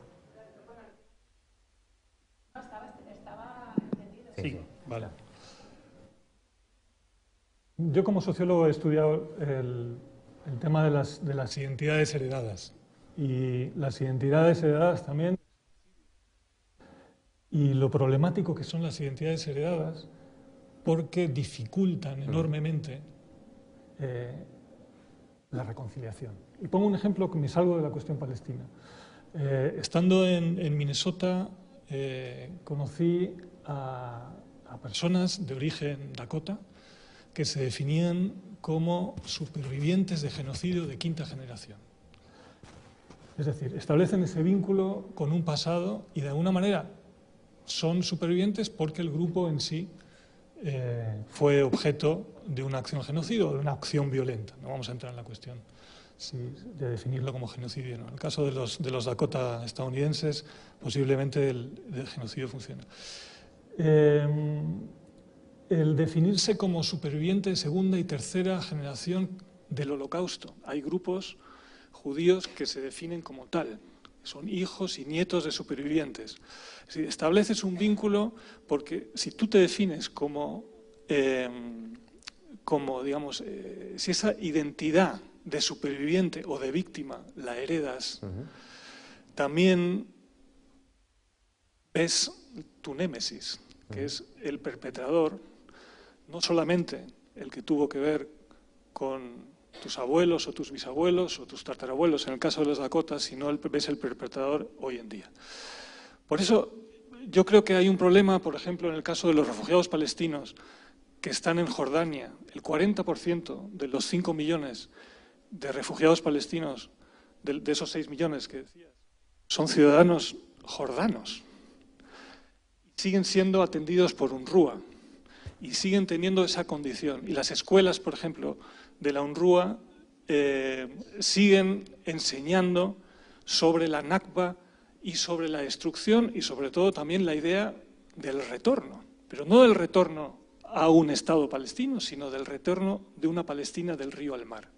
Sí, vale. Yo como sociólogo he estudiado el tema de las identidades heredadas, y las identidades heredadas también, y lo problemático que son las identidades heredadas, porque dificultan enormemente la reconciliación. Y pongo un ejemplo que me salgo de la cuestión palestina. Estando en Minnesota, conocí a personas de origen dakota que se definían como supervivientes de genocidio de quinta generación. Es decir, establecen ese vínculo con un pasado y de alguna manera son supervivientes porque el grupo en sí fue objeto de una acción genocida o de una acción violenta. No vamos a entrar en la cuestión de definirlo como genocidio. ¿No? En el caso de los Dakota estadounidenses, posiblemente el genocidio funciona. El definirse como superviviente de segunda y tercera generación del Holocausto. Hay grupos judíos que se definen como tal. Son hijos y nietos de supervivientes. Es decir, estableces un vínculo porque si tú te defines como digamos, si esa identidad de superviviente o de víctima la heredas, también ves tu némesis, que es el perpetrador, no solamente el que tuvo que ver con tus abuelos o tus bisabuelos o tus tatarabuelos, en el caso de los Dakotas, sino ves el perpetrador hoy en día. Por eso yo creo que hay un problema, por ejemplo, en el caso de los refugiados palestinos que están en Jordania. El 40% de los 5 millones de refugiados palestinos, de esos 6 millones que decías, son ciudadanos jordanos. Siguen siendo atendidos por UNRWA y siguen teniendo esa condición. Y las escuelas, por ejemplo, de la UNRWA siguen enseñando sobre la Nakba y sobre la destrucción y sobre todo también la idea del retorno, pero no del retorno a un Estado palestino, sino del retorno de una Palestina del río al mar.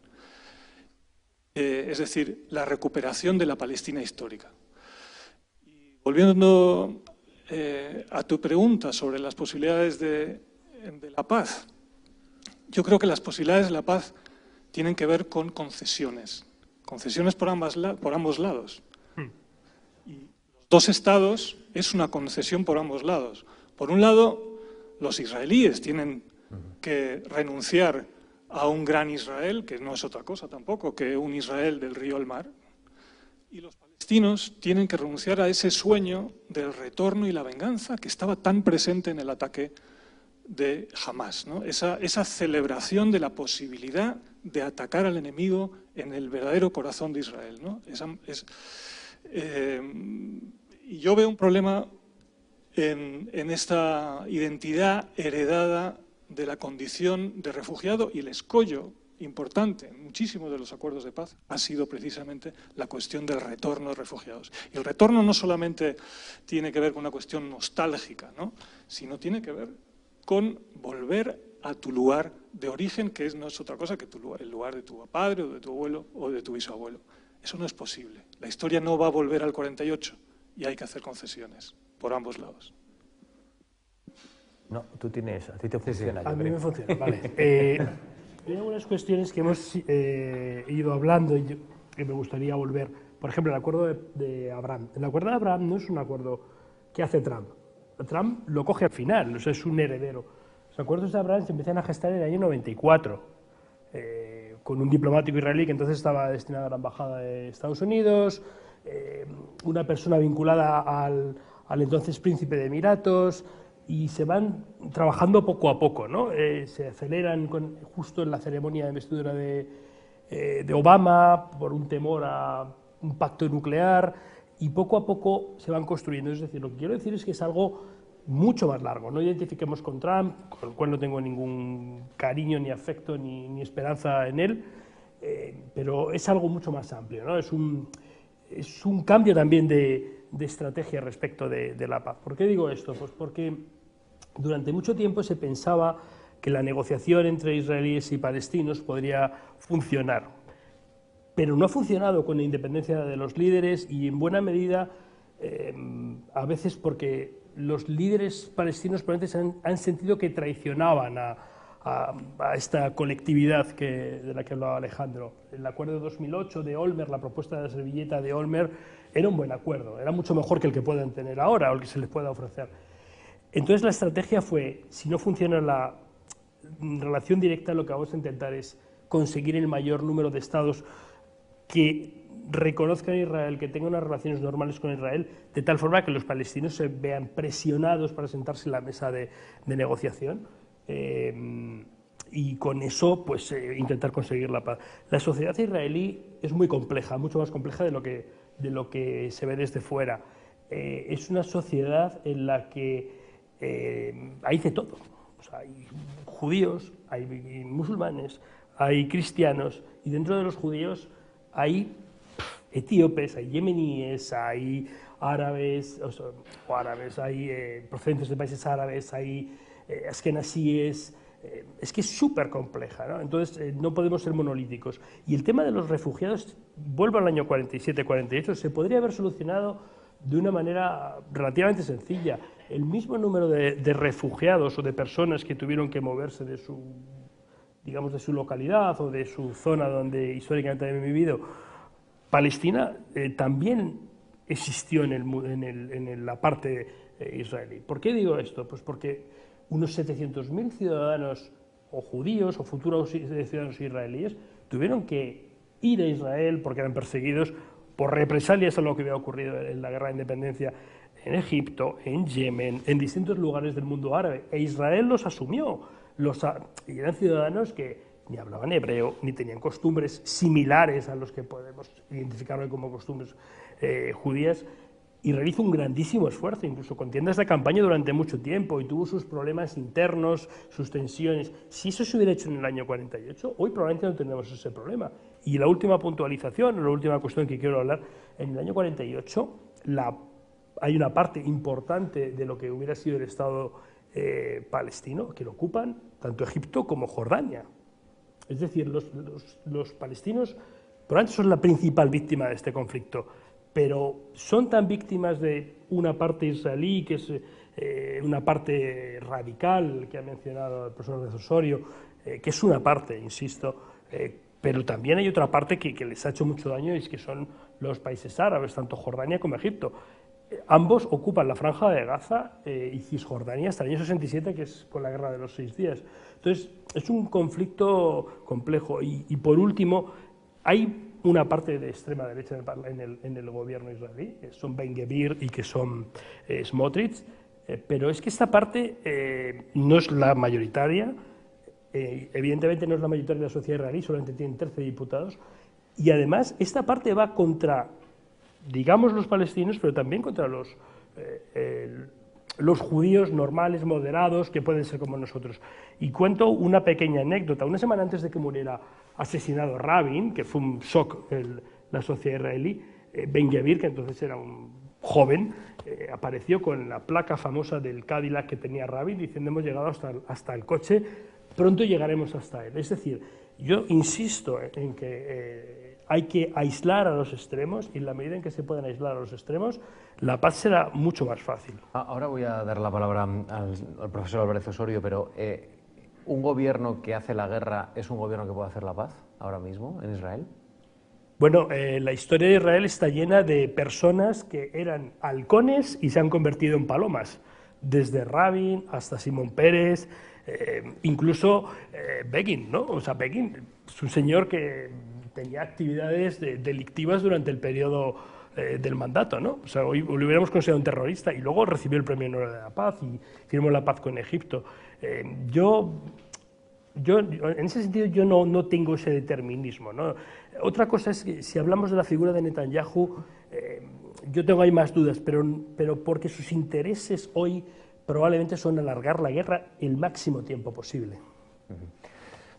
Es decir, la recuperación de la Palestina histórica. Y volviendo a tu pregunta sobre las posibilidades de la paz, yo creo que las posibilidades de la paz tienen que ver con concesiones por ambos lados. Y los dos estados es una concesión por ambos lados. Por un lado, los israelíes tienen que renunciar a un gran Israel, que no es otra cosa tampoco que un Israel del río al mar, y los palestinos tienen que renunciar a ese sueño del retorno y la venganza que estaba tan presente en el ataque de Hamás, ¿no? Esa celebración de la posibilidad de atacar al enemigo en el verdadero corazón de Israel, ¿no? Y yo veo un problema en esta identidad heredada de la condición de refugiado, y el escollo importante en muchísimos de los acuerdos de paz ha sido precisamente la cuestión del retorno de refugiados. Y el retorno no solamente tiene que ver con una cuestión nostálgica, ¿no? Sino tiene que ver con volver a tu lugar de origen, que no es otra cosa que el lugar de tu padre o de tu abuelo o de tu bisabuelo. Eso no es posible. La historia no va a volver al 48 y hay que hacer concesiones por ambos lados. No, a ti te funciona. A mí me funciona, vale. Hay algunas cuestiones que hemos ido hablando y que me gustaría volver. Por ejemplo, el acuerdo de Abraham. El acuerdo de Abraham no es un acuerdo que hace Trump. Trump lo coge al final, o sea, es un heredero. Los acuerdos de Abraham se empiezan a gestar en el año 94. con un diplomático israelí que entonces estaba destinado a la embajada de Estados Unidos, una persona vinculada al entonces príncipe de Emiratos, y se van trabajando poco a poco, ¿no? Se aceleran justo en la ceremonia de investidura de Obama por un temor a un pacto nuclear, y poco a poco se van construyendo. Es decir, lo que quiero decir es que es algo mucho más largo. No identifiquemos con Trump, con el cual no tengo ningún cariño, ni afecto, ni esperanza en él, pero es algo mucho más amplio, ¿no? Es un cambio también de estrategia respecto de la paz. ¿Por qué digo esto? Pues porque durante mucho tiempo se pensaba que la negociación entre israelíes y palestinos podría funcionar, pero no ha funcionado con la independencia de los líderes, y en buena medida a veces porque los líderes palestinos probablemente han sentido que traicionaban a esta colectividad de la que hablaba Alejandro. El acuerdo de 2008 de Olmert, la propuesta de la servilleta de Olmert, era un buen acuerdo, era mucho mejor que el que puedan tener ahora o el que se les pueda ofrecer. Entonces la estrategia fue, si no funciona la relación directa, lo que vamos a intentar es conseguir el mayor número de estados que reconozcan a Israel, que tengan unas relaciones normales con Israel, de tal forma que los palestinos se vean presionados para sentarse en la mesa de negociación, y con eso pues intentar conseguir la paz. La sociedad israelí es muy compleja, mucho más compleja de lo que se ve desde fuera. Es una sociedad en la que hay de todo. O sea, hay judíos, hay musulmanes, hay cristianos, y dentro de los judíos hay etíopes, hay yemeníes, hay árabes, hay procedentes de países árabes, hay askenazíes. Es que es súper compleja, ¿no? Entonces no podemos ser monolíticos. Y el tema de los refugiados, vuelvo al año 47-48, se podría haber solucionado de una manera relativamente sencilla. El mismo número de refugiados o de personas que tuvieron que moverse de su localidad o de su zona donde históricamente habían vivido, Palestina, también existió en la parte israelí. ¿Por qué digo esto? Pues porque unos 700.000 ciudadanos o judíos o futuros ciudadanos israelíes tuvieron que ir a Israel porque eran perseguidos por represalias a lo que había ocurrido en la guerra de independencia en Egipto, en Yemen, en distintos lugares del mundo árabe, e Israel los asumió. Y eran ciudadanos que ni hablaban hebreo, ni tenían costumbres similares a los que podemos identificar hoy como costumbres judías. Israel hizo un grandísimo esfuerzo, incluso con tiendas de campaña durante mucho tiempo, y tuvo sus problemas internos, sus tensiones. Si eso se hubiera hecho en el año 48, hoy probablemente no tendríamos ese problema. Y la última puntualización, la última cuestión que quiero hablar, en el año 48 hay una parte importante de lo que hubiera sido el Estado palestino que lo ocupan tanto Egipto como Jordania. Es decir, los palestinos probablemente son la principal víctima de este conflicto, pero son tan víctimas de una parte israelí, que es una parte radical que ha mencionado el profesor de Osorio, que es una parte, insisto, pero también hay otra parte que les ha hecho mucho daño, y es que son los países árabes, tanto Jordania como Egipto. Ambos ocupan la Franja de Gaza y Cisjordania hasta el año 67, que es con la Guerra de los 6 días. Entonces, es un conflicto complejo. Y por último, hay una parte de extrema derecha en el gobierno israelí, que son Ben Gvir y que son Smotrich, pero es que esta parte no es la mayoritaria, evidentemente no es la mayoritaria de la sociedad israelí, solamente tienen 13 diputados, y además esta parte va contra, digamos, los palestinos, pero también contra los judíos normales, moderados, que pueden ser como nosotros. Y cuento una pequeña anécdota. Una semana antes de que muriera asesinado Rabin, que fue un shock en la sociedad israelí, Ben Gvir, que entonces era un joven, apareció con la placa famosa del Cadillac que tenía Rabin, diciendo: hemos llegado hasta el coche, pronto llegaremos hasta él. Es decir, yo insisto en que hay que aislar a los extremos, y en la medida en que se puedan aislar a los extremos, la paz será mucho más fácil. Ahora voy a dar la palabra al profesor Álvarez Osorio, pero ¿un gobierno que hace la guerra es un gobierno que puede hacer la paz ahora mismo en Israel? Bueno, la historia de Israel está llena de personas que eran halcones y se han convertido en palomas, desde Rabin hasta Simón Peres, incluso Begin, ¿no? O sea, Begin es un señor que tenía actividades delictivas durante el periodo del mandato, ¿no? O sea, hoy lo hubiéramos considerado un terrorista y luego recibió el Premio Nobel de la Paz y firmó la paz con Egipto. Yo, en ese sentido, yo no tengo ese determinismo, ¿no? Otra cosa es que si hablamos de la figura de Netanyahu, yo tengo ahí más dudas, pero porque sus intereses hoy probablemente son alargar la guerra el máximo tiempo posible.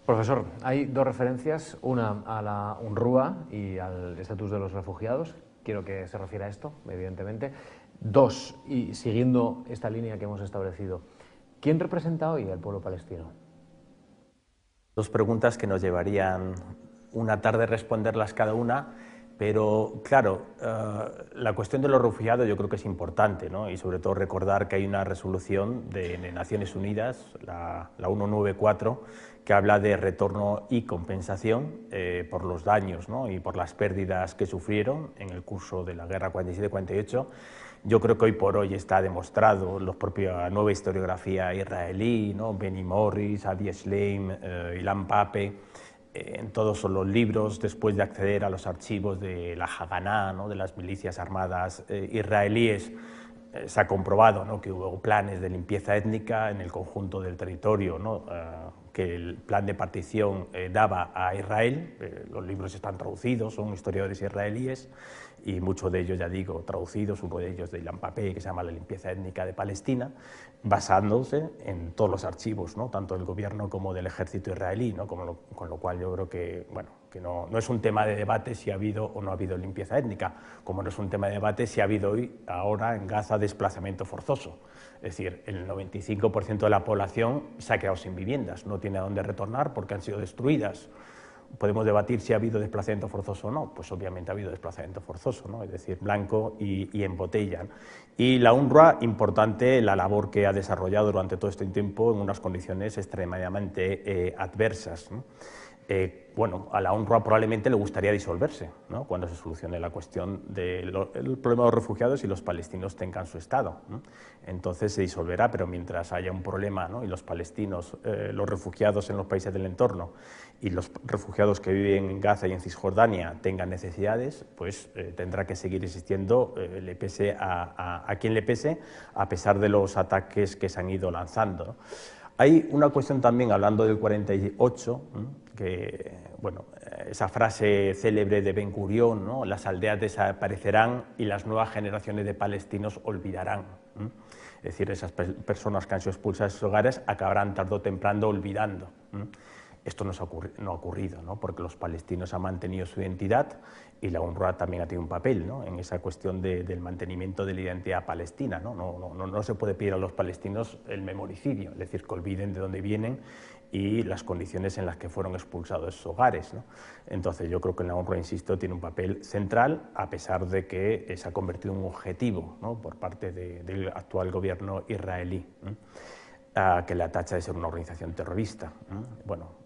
Profesor, hay dos referencias, una a la UNRWA y al estatus de los refugiados. Quiero que se refiera a esto, evidentemente. Dos, y siguiendo esta línea que hemos establecido, ¿quién representa hoy al pueblo palestino? Dos preguntas que nos llevarían una tarde responderlas cada una, pero claro, la cuestión de los refugiados yo creo que es importante, ¿no? Y sobre todo recordar que hay una resolución de Naciones Unidas, la 194, que habla de retorno y compensación por los daños, ¿no? Y por las pérdidas que sufrieron en el curso de la guerra 47-48. Yo creo que hoy por hoy está demostrado, la propia nueva historiografía israelí, ¿no? Benny Morris, Adi Schleim, Ilan Pape, en todos los libros, después de acceder a los archivos de la Haganá, ¿no? De las milicias armadas israelíes, se ha comprobado, ¿no? Que hubo planes de limpieza étnica en el conjunto del territorio, ¿no? Que el plan de partición daba a Israel. Los libros están traducidos, son historiadores israelíes y muchos de ellos, ya digo, traducidos, uno de ellos de Ilan Pape, que se llama La limpieza étnica de Palestina, basándose en todos los archivos, ¿no? Tanto del gobierno como del ejército israelí, ¿no? Con lo cual yo creo que, bueno, que no es un tema de debate si ha habido o no ha habido limpieza étnica, como no es un tema de debate si ha habido hoy, ahora en Gaza, desplazamiento forzoso. Es decir, el 95% de la población se ha quedado sin viviendas, no tiene a dónde retornar porque han sido destruidas. Podemos debatir si ha habido desplazamiento forzoso o no, pues obviamente ha habido desplazamiento forzoso, ¿no? Es decir, blanco y en botella. Y la UNRWA, importante la labor que ha desarrollado durante todo este tiempo en unas condiciones extremadamente adversas, ¿no? Bueno, a la UNRWA probablemente le gustaría disolverse, ¿no? Cuando se solucione la cuestión del problema de los refugiados y los palestinos tengan su Estado, ¿no? Entonces se disolverá, pero mientras haya un problema, ¿no? Y los palestinos, los refugiados en los países del entorno y los refugiados que viven en Gaza y en Cisjordania tengan necesidades, pues tendrá que seguir existiendo, le pese a quien le pese, a pesar de los ataques que se han ido lanzando, ¿no? Hay una cuestión también, hablando del 48, que, bueno, esa frase célebre de Ben Gurión, ¿no? Las aldeas desaparecerán y las nuevas generaciones de palestinos olvidarán. Es decir, esas personas que han sido expulsadas de sus hogares acabarán tarde o temprano olvidando. Esto no ha ocurrido, ¿no? Porque los palestinos han mantenido su identidad y la UNRWA también ha tenido un papel, ¿no? En esa cuestión del mantenimiento de la identidad palestina, ¿no? No se puede pedir a los palestinos el memoricidio, es decir, que olviden de dónde vienen y las condiciones en las que fueron expulsados de sus hogares, ¿no? Entonces yo creo que la UNRWA, insisto, tiene un papel central, a pesar de que se ha convertido en un objetivo, ¿no? Por parte del actual gobierno israelí, que la tacha de ser una organización terrorista. Bueno,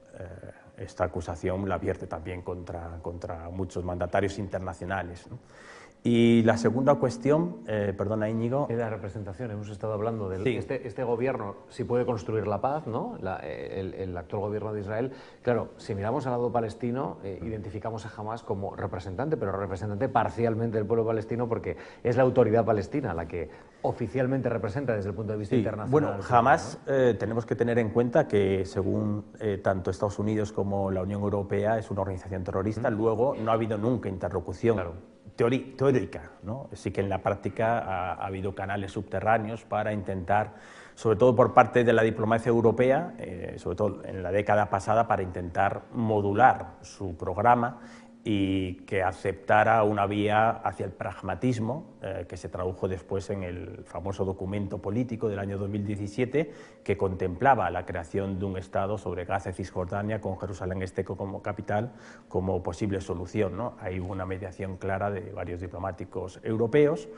esta acusación la vierte también contra muchos mandatarios internacionales, ¿no? Y la segunda cuestión, perdona Íñigo... De la representación, hemos estado hablando de sí. este gobierno, si puede construir la paz, ¿no? El actual gobierno de Israel. Claro, si miramos al lado palestino, identificamos a Hamás como representante, pero representante parcialmente del pueblo palestino, porque es la autoridad palestina la que oficialmente representa desde el punto de vista internacional. Bueno, Hamás, ¿no? Tenemos que tener en cuenta que según tanto Estados Unidos como la Unión Europea es una organización terrorista. Luego no ha habido nunca interlocución. Claro. Teórica, ¿no? Sí que en la práctica ha habido canales subterráneos para intentar, sobre todo por parte de la diplomacia europea, sobre todo en la década pasada, para intentar modular su programa y que aceptara una vía hacia el pragmatismo, que se tradujo después en el famoso documento político del año 2017, que contemplaba la creación de un Estado sobre Gaza y Cisjordania, con Jerusalén Este como capital, como posible solución, ¿no? Hay una mediación clara de varios diplomáticos europeos,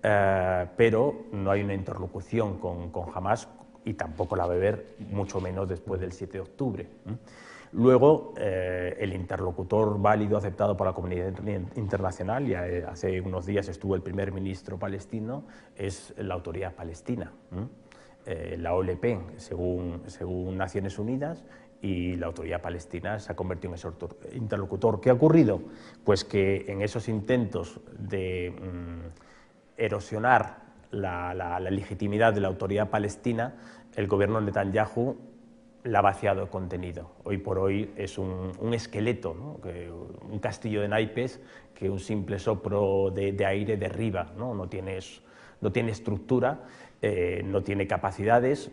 pero no hay una interlocución con Hamás, y tampoco la va a haber, mucho menos después del 7 de octubre. Luego, el interlocutor válido aceptado por la comunidad internacional, y hace unos días estuvo el primer ministro palestino, es la Autoridad Palestina, la OLP, según Naciones Unidas, y la autoridad palestina se ha convertido en ese interlocutor. ¿Qué ha ocurrido? Pues que en esos intentos de erosionar la legitimidad de la autoridad palestina, el gobierno de Netanyahu la ha vaciado de contenido. Hoy por hoy es un esqueleto, ¿no? Un castillo de naipes que un simple soplo de aire derriba, ¿no? No tiene estructura, no tiene capacidades,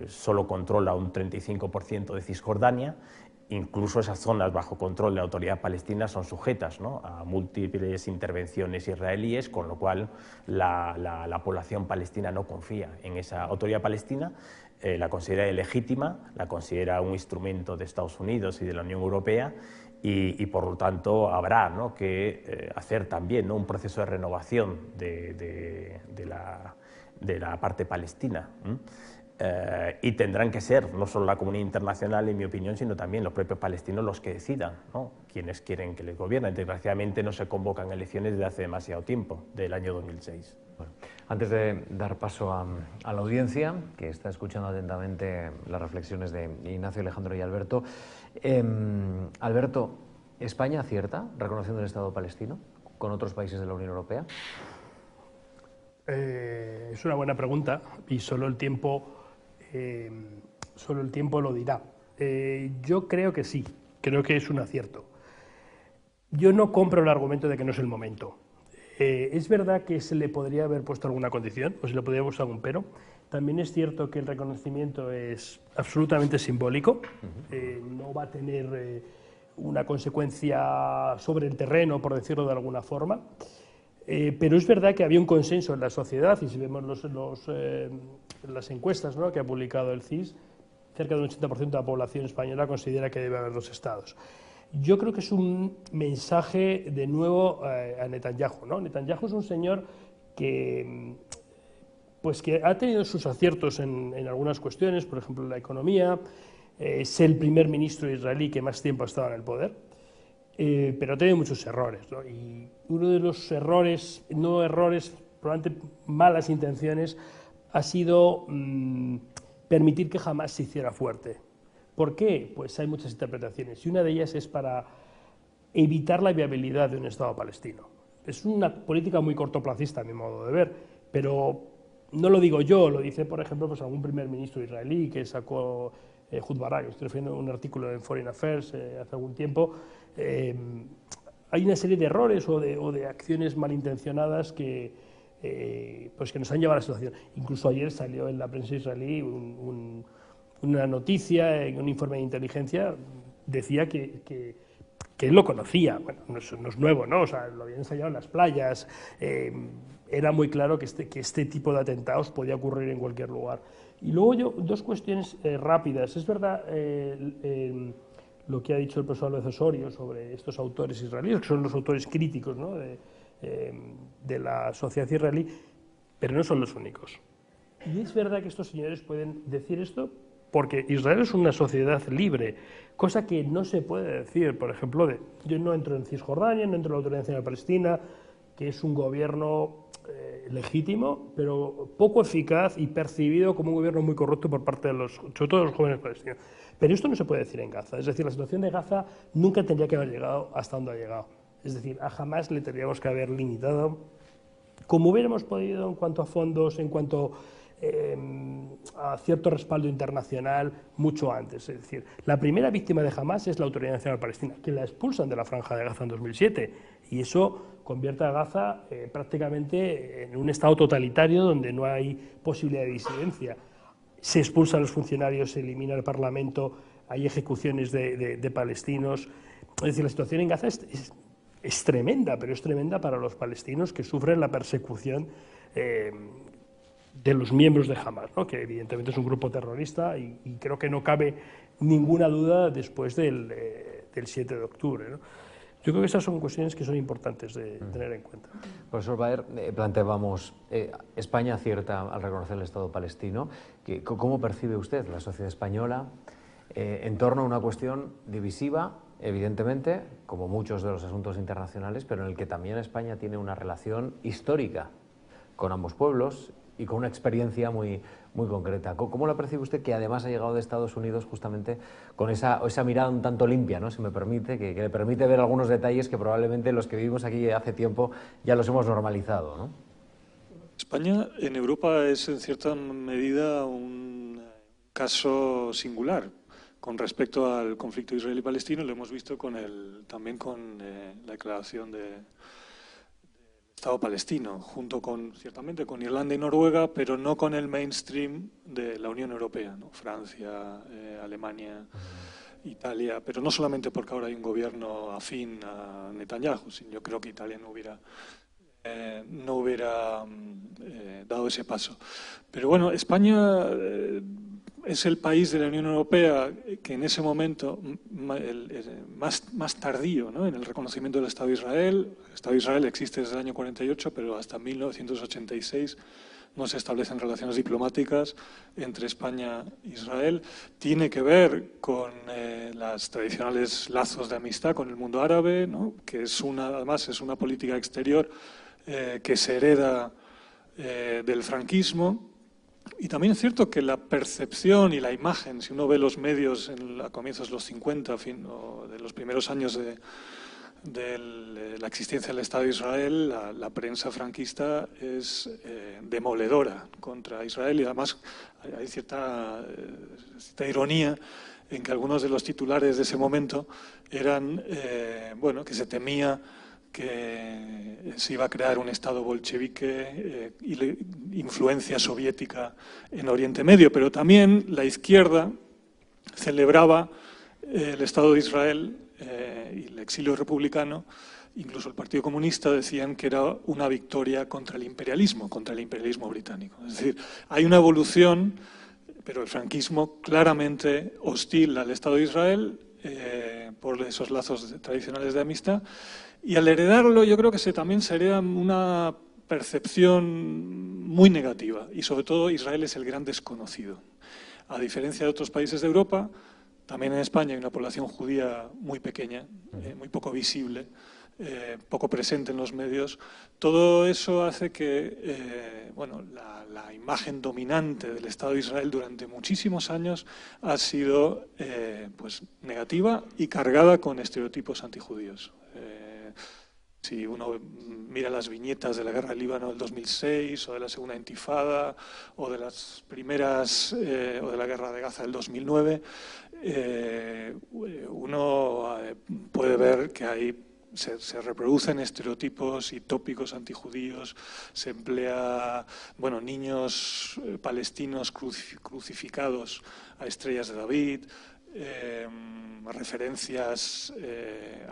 solo controla un 35% de Cisjordania. Incluso esas zonas bajo control de la autoridad palestina son sujetas, ¿no?, a múltiples intervenciones israelíes, con lo cual la población palestina no confía en esa autoridad palestina, la considera ilegítima, la considera un instrumento de Estados Unidos y de la Unión Europea, y por lo tanto habrá, ¿no?, que hacer también, ¿no?, un proceso de renovación de la parte palestina. Y tendrán que ser no solo la comunidad internacional, en mi opinión, sino también los propios palestinos los que decidan, ¿no?, quienes quieren que les gobiernen. Desgraciadamente no se convocan elecciones desde hace demasiado tiempo, del año 2006. Bueno, antes de dar paso a la audiencia, que está escuchando atentamente las reflexiones de Ignacio, Alejandro y Alberto, Alberto, ¿España acierta reconociendo el Estado palestino con otros países de la Unión Europea? Es una buena pregunta y solo el tiempo lo dirá. Yo creo que sí, creo que es un acierto. Yo no compro el argumento de que no es el momento. Es verdad que se le podría haber puesto alguna condición, o se le podría haber puesto algún pero. También es cierto que el reconocimiento es absolutamente simbólico, no va a tener una consecuencia sobre el terreno, por decirlo de alguna forma. Pero es verdad que había un consenso en la sociedad, y si vemos las encuestas, ¿no?, que ha publicado el CIS, cerca del 80% de la población española considera que debe haber dos estados. Yo creo que es un mensaje de nuevo a Netanyahu, ¿no? Netanyahu es un señor que ha tenido sus aciertos en algunas cuestiones, por ejemplo en la economía, es el primer ministro israelí que más tiempo ha estado en el poder, pero ha tenido muchos errores, ¿no? Y uno de los errores, no errores, probablemente malas intenciones, ha sido permitir que Hamás se hiciera fuerte. ¿Por qué? Pues hay muchas interpretaciones, y una de ellas es para evitar la viabilidad de un Estado palestino. Es una política muy cortoplacista, a mi modo de ver, pero no lo digo yo, lo dice, por ejemplo, pues algún primer ministro israelí que sacó Ehud Barak, estoy refiriendo a un artículo en Foreign Affairs hace algún tiempo. Hay una serie de errores o de acciones malintencionadas que nos han llevado a la situación. Incluso ayer salió en la prensa israelí una noticia, en un informe de inteligencia, decía que él lo conocía. Bueno, no es nuevo, ¿no? O sea, lo había ensayado en las playas. Era muy claro que este tipo de atentados podía ocurrir en cualquier lugar. Y luego dos cuestiones rápidas. Es verdad lo que ha dicho el profesor Álvarez Osorio sobre estos autores israelíes, que son los autores críticos, ¿no?, de la sociedad israelí, pero no son los únicos. Y es verdad que estos señores pueden decir esto porque Israel es una sociedad libre, cosa que no se puede decir, por ejemplo, yo no entro en Cisjordania, no entro en la Autoridad Nacional Palestina, que es un gobierno legítimo, pero poco eficaz y percibido como un gobierno muy corrupto por parte de sobre todo de los jóvenes palestinos. Pero esto no se puede decir en Gaza, es decir, la situación de Gaza nunca tendría que haber llegado hasta donde ha llegado. Es decir, a Hamás le tendríamos que haber limitado, como hubiéramos podido en cuanto a fondos, en cuanto a cierto respaldo internacional, mucho antes. Es decir, la primera víctima de Hamás es la Autoridad Nacional Palestina, que la expulsan de la Franja de Gaza en 2007, y eso convierte a Gaza prácticamente en un estado totalitario donde no hay posibilidad de disidencia. Se expulsan a los funcionarios, se elimina el Parlamento, hay ejecuciones de palestinos. Es decir, la situación en Gaza es tremenda, pero es tremenda para los palestinos que sufren la persecución de los miembros de Hamás, ¿no?, que evidentemente es un grupo terrorista, y creo que no cabe ninguna duda después del 7 de octubre, ¿no? Yo creo que esas son cuestiones que son importantes de tener en cuenta. Profesor Baer, planteábamos, España acierta al reconocer el Estado palestino. ¿Cómo percibe usted la sociedad española en torno a una cuestión divisiva, evidentemente, como muchos de los asuntos internacionales, pero en el que también España tiene una relación histórica con ambos pueblos y con una experiencia muy concreta. ¿Cómo lo percibe usted, que además ha llegado de Estados Unidos justamente con esa mirada un tanto limpia, ¿no?, si me permite, que le permite ver algunos detalles que probablemente los que vivimos aquí hace tiempo ya los hemos normalizado, ¿no? España en Europa es en cierta medida un caso singular con respecto al conflicto israelí-palestino. Lo hemos visto también con la declaración del Estado palestino, junto ciertamente con Irlanda y Noruega, pero no con el mainstream de la Unión Europea, ¿no? Francia, Alemania, Italia, pero no solamente porque ahora hay un gobierno afín a Netanyahu, sino yo creo que Italia no hubiera dado ese paso. Pero bueno, España es el país de la Unión Europea que en ese momento más tardío, ¿no?, en el reconocimiento del Estado de Israel. El Estado de Israel existe desde el año 48, pero hasta 1986 no se establecen relaciones diplomáticas entre España e Israel. Tiene que ver con los tradicionales lazos de amistad con el mundo árabe, ¿no?, que además es una política exterior que se hereda del franquismo. Y también es cierto que la percepción y la imagen, si uno ve los medios a comienzos de los 50, o de los primeros años de la existencia del Estado de Israel, la prensa franquista es demoledora contra Israel, y además hay cierta ironía en que algunos de los titulares de ese momento eran que se temía que se iba a crear un Estado bolchevique y influencia soviética en Oriente Medio, pero también la izquierda celebraba el Estado de Israel y el exilio republicano. Incluso el Partido Comunista decían que era una victoria contra el imperialismo británico. Es decir, hay una evolución, pero el franquismo claramente hostil al Estado de Israel por esos lazos tradicionales de amistad. Y al heredarlo, yo creo que también se hereda una percepción muy negativa. Y sobre todo, Israel es el gran desconocido. A diferencia de otros países de Europa, también en España hay una población judía muy pequeña, muy poco visible, poco presente en los medios. Todo eso hace que la imagen dominante del Estado de Israel durante muchísimos años ha sido negativa y cargada con estereotipos antijudíos. Si uno mira las viñetas de la guerra del Líbano del 2006, o de la segunda intifada, o de las primeras, o de la guerra de Gaza del 2009, uno puede ver que se reproducen estereotipos y tópicos antijudíos, se emplea niños palestinos crucificados a estrellas de David, referencias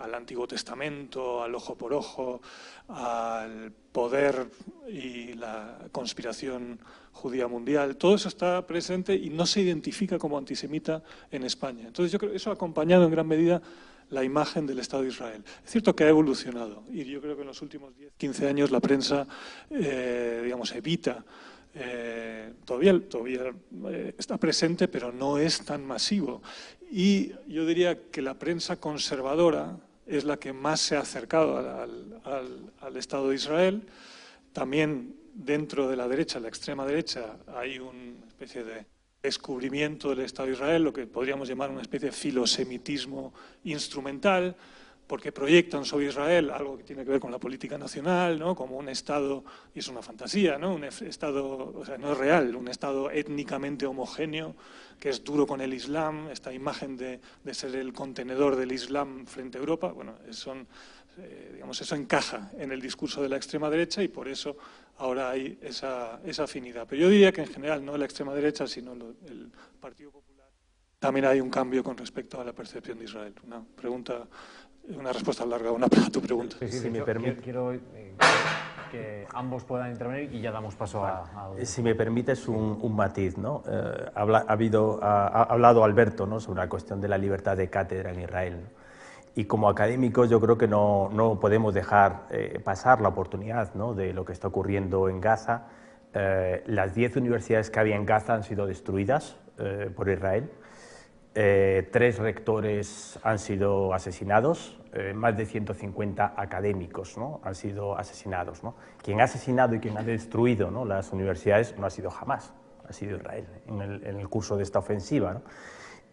al Antiguo Testamento, al ojo por ojo, al poder y la conspiración judía mundial. Todo eso está presente y no se identifica como antisemita en España. Entonces yo creo que eso ha acompañado en gran medida la imagen del Estado de Israel. Es cierto que ha evolucionado y yo creo que en los últimos 10, 15 años la prensa evita. Todavía está presente, pero no es tan masivo. Y yo diría que la prensa conservadora es la que más se ha acercado al Estado de Israel. También dentro de la derecha, la extrema derecha, hay una especie de descubrimiento del Estado de Israel, lo que podríamos llamar una especie de filosemitismo instrumental, porque proyectan sobre Israel algo que tiene que ver con la política nacional, ¿no?, como un Estado, y es una fantasía, ¿no?, un Estado, o sea, no es real, un Estado étnicamente homogéneo, que es duro con el Islam, esta imagen de ser el contenedor del Islam frente a Europa. Bueno, eso encaja en el discurso de la extrema derecha y por eso ahora hay esa afinidad. Pero yo diría que en general, no la extrema derecha, sino el Partido Popular, también hay un cambio con respecto a la percepción de Israel. Una respuesta larga, una para tu pregunta. Sí, si me permite. Quiero que ambos puedan intervenir y ya damos paso a... Si me permites un matiz, ¿no? Ha hablado Alberto, ¿no?, sobre la cuestión de la libertad de cátedra en Israel, ¿no? Y como académicos yo creo que no podemos dejar pasar la oportunidad, ¿no?, de lo que está ocurriendo en Gaza. Las 10 universidades que había en Gaza han sido destruidas por Israel. 3 rectores han sido asesinados, más de 150 académicos, ¿no?, han sido asesinados, ¿no? Quien ha asesinado y quien ha destruido, ¿no?, las universidades no ha sido Hamás, ha sido Israel en el curso de esta ofensiva, ¿no?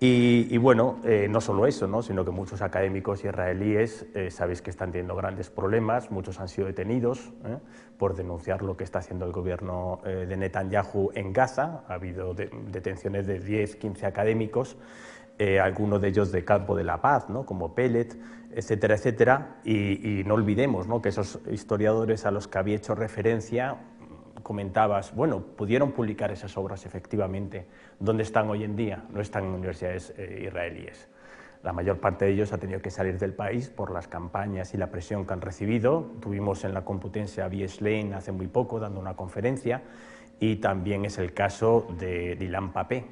Y bueno, no solo eso, ¿no?, sino que muchos académicos israelíes sabéis que están teniendo grandes problemas, muchos han sido detenidos por denunciar lo que está haciendo el gobierno de Netanyahu en Gaza. Ha habido detenciones de 10, 15 académicos, algunos de ellos de Campo de la Paz, ¿no?, como Pellet, etcétera, etcétera. Y no olvidemos, ¿no?, que esos historiadores a los que había hecho referencia, comentabas, bueno, pudieron publicar esas obras efectivamente. ¿Dónde están hoy en día? No están en universidades israelíes. La mayor parte de ellos ha tenido que salir del país por las campañas y la presión que han recibido. Tuvimos en la Complutense a Avi Shlaim hace muy poco dando una conferencia, y también es el caso de Ilan Pappé.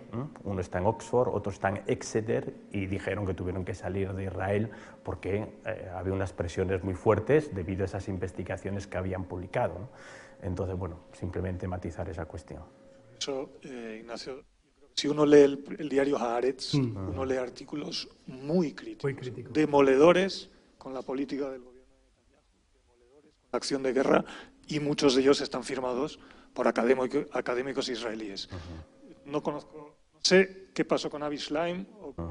Uno está en Oxford, otro está en Exeter, y dijeron que tuvieron que salir de Israel porque había unas presiones muy fuertes debido a esas investigaciones que habían publicado, ¿no? Entonces, bueno, simplemente matizar esa cuestión. Eso, Ignacio, yo creo que si uno lee el diario Haaretz, uno lee artículos muy críticos, demoledores con la política del gobierno de Netanyahu, demoledores con la acción de guerra, y muchos de ellos están firmados por académicos israelíes. No sé qué pasó con Avi Shlaim o con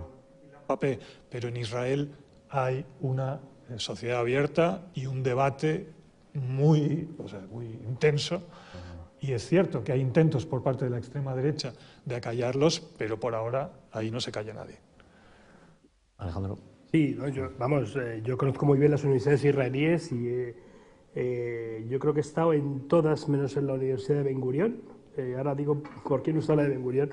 Ilan Pappé, pero en Israel hay una sociedad abierta y un debate muy intenso, y es cierto que hay intentos por parte de la extrema derecha de acallarlos, pero por ahora ahí no se calla nadie. Alejandro. Sí, ¿no? Yo conozco muy bien las universidades israelíes y yo creo que he estado en todas menos en la Universidad de Ben Gurión. Ahora digo por qué no está la de Ben Gurión.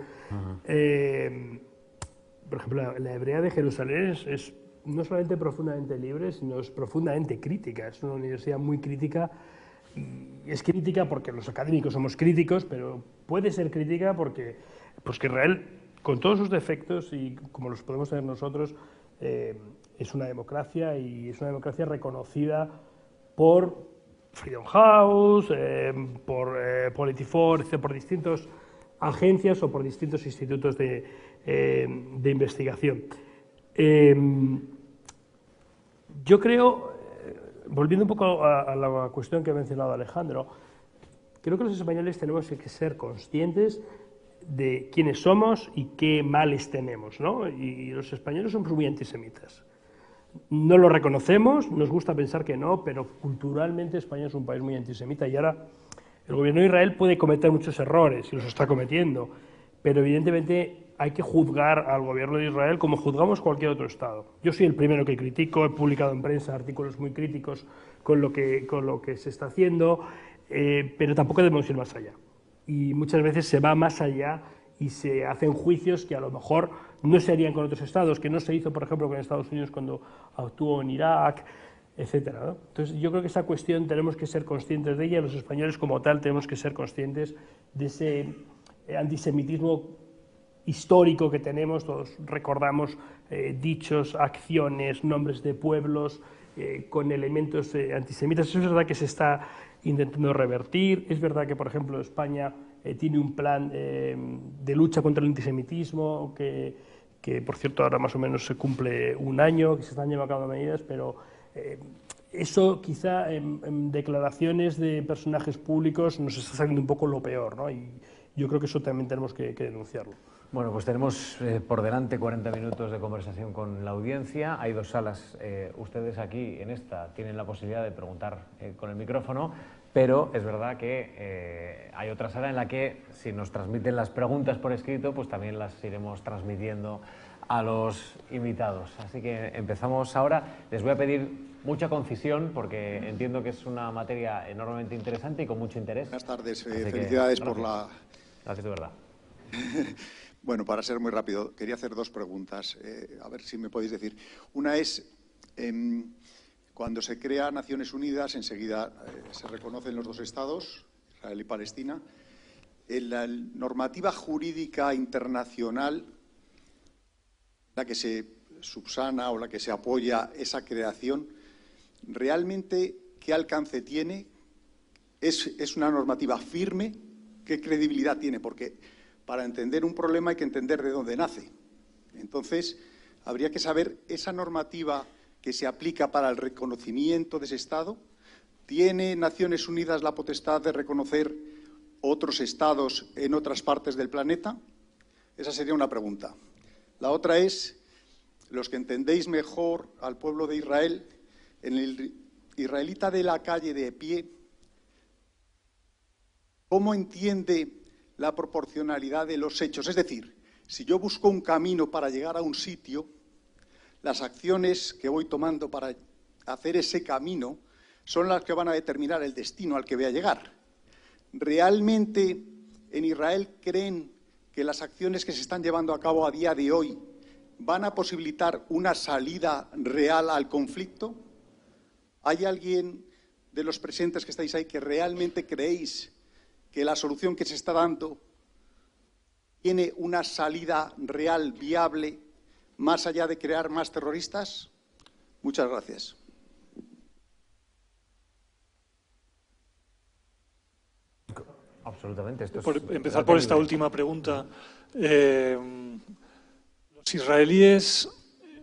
Por ejemplo, la Hebrea de Jerusalén es no solamente profundamente libre, sino es profundamente crítica. Es una universidad muy crítica, y es crítica porque los académicos somos críticos, pero puede ser crítica porque pues que Israel, con todos sus defectos y como los podemos tener nosotros, es una democracia, y es una democracia reconocida por Freedom House, por Politifor, por distintas agencias o por distintos institutos de investigación. Yo creo, volviendo un poco a la cuestión que ha mencionado Alejandro, creo que los españoles tenemos que ser conscientes de quiénes somos y qué males tenemos, ¿no? Y los españoles somos muy antisemitas. No lo reconocemos, nos gusta pensar que no, pero culturalmente España es un país muy antisemita, y ahora el gobierno de Israel puede cometer muchos errores, y los está cometiendo, pero evidentemente hay que juzgar al gobierno de Israel como juzgamos cualquier otro Estado. Yo soy el primero que critico, he publicado en prensa artículos muy críticos con lo que se está haciendo, pero tampoco debemos ir más allá. Y muchas veces se va más allá y se hacen juicios que a lo mejor no se harían con otros estados, que no se hizo, por ejemplo, con Estados Unidos cuando actuó en Irak, etcétera, ¿no? Entonces, yo creo que esa cuestión tenemos que ser conscientes de ella, los españoles como tal tenemos que ser conscientes de ese antisemitismo histórico que tenemos. Todos recordamos dichos, acciones, nombres de pueblos con elementos antisemitas. Eso es verdad que se está intentando revertir. Es verdad que, por ejemplo, España tiene un plan de lucha contra el antisemitismo que, por cierto, ahora más o menos se cumple un año, que se están llevando a cabo medidas, pero eso quizá en declaraciones de personajes públicos nos está saliendo un poco lo peor, ¿no? Y yo creo que eso también tenemos que denunciarlo. Bueno, pues tenemos por delante 40 minutos de conversación con la audiencia. Hay 2 salas. Ustedes aquí, en esta, tienen la posibilidad de preguntar con el micrófono, pero es verdad que hay otra sala en la que, si nos transmiten las preguntas por escrito, pues también las iremos transmitiendo a los invitados. Así que empezamos ahora. Les voy a pedir mucha concisión porque entiendo que es una materia enormemente interesante y con mucho interés. Buenas tardes, felicidades por la... Gracias, de verdad. Bueno, para ser muy rápido, quería hacer 2 preguntas, a ver si me podéis decir. Una es, cuando se crea Naciones Unidas, enseguida se reconocen los 2 estados, Israel y Palestina. En la normativa jurídica internacional, la que se subsana o la que se apoya esa creación, ¿realmente qué alcance tiene? ¿Es una normativa firme? ¿Qué credibilidad tiene? Porque para entender un problema hay que entender de dónde nace. Entonces, habría que saber esa normativa que se aplica para el reconocimiento de ese Estado. ¿Tiene Naciones Unidas la potestad de reconocer otros Estados en otras partes del planeta? Esa sería una pregunta. La otra es, los que entendéis mejor al pueblo de Israel, en el israelita de la calle de pie, ¿cómo entiende la proporcionalidad de los hechos? Es decir, si yo busco un camino para llegar a un sitio, las acciones que voy tomando para hacer ese camino son las que van a determinar el destino al que voy a llegar. ¿Realmente en Israel creen que las acciones que se están llevando a cabo a día de hoy van a posibilitar una salida real al conflicto? ¿Hay alguien de los presentes que estáis ahí que realmente creéis que la solución que se está dando tiene una salida real, viable, más allá de crear más terroristas? Muchas gracias. Absolutamente. Empezar por esta última pregunta. Los israelíes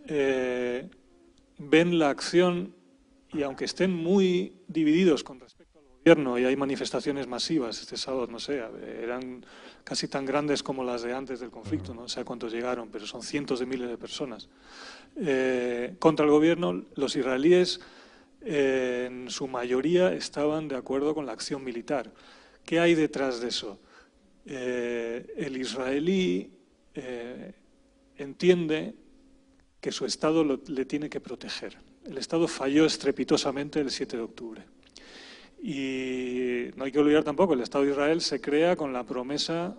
ven la acción, y aunque estén muy divididos con respecto al gobierno, y hay manifestaciones masivas este sábado, no sé, eran casi tan grandes como las de antes del conflicto, no sé a cuántos llegaron, pero son cientos de miles de personas. Contra el gobierno, los israelíes en su mayoría estaban de acuerdo con la acción militar. ¿Qué hay detrás de eso? El israelí entiende que su Estado le tiene que proteger. El Estado falló estrepitosamente el 7 de octubre. Y no hay que olvidar tampoco, el Estado de Israel se crea con la promesa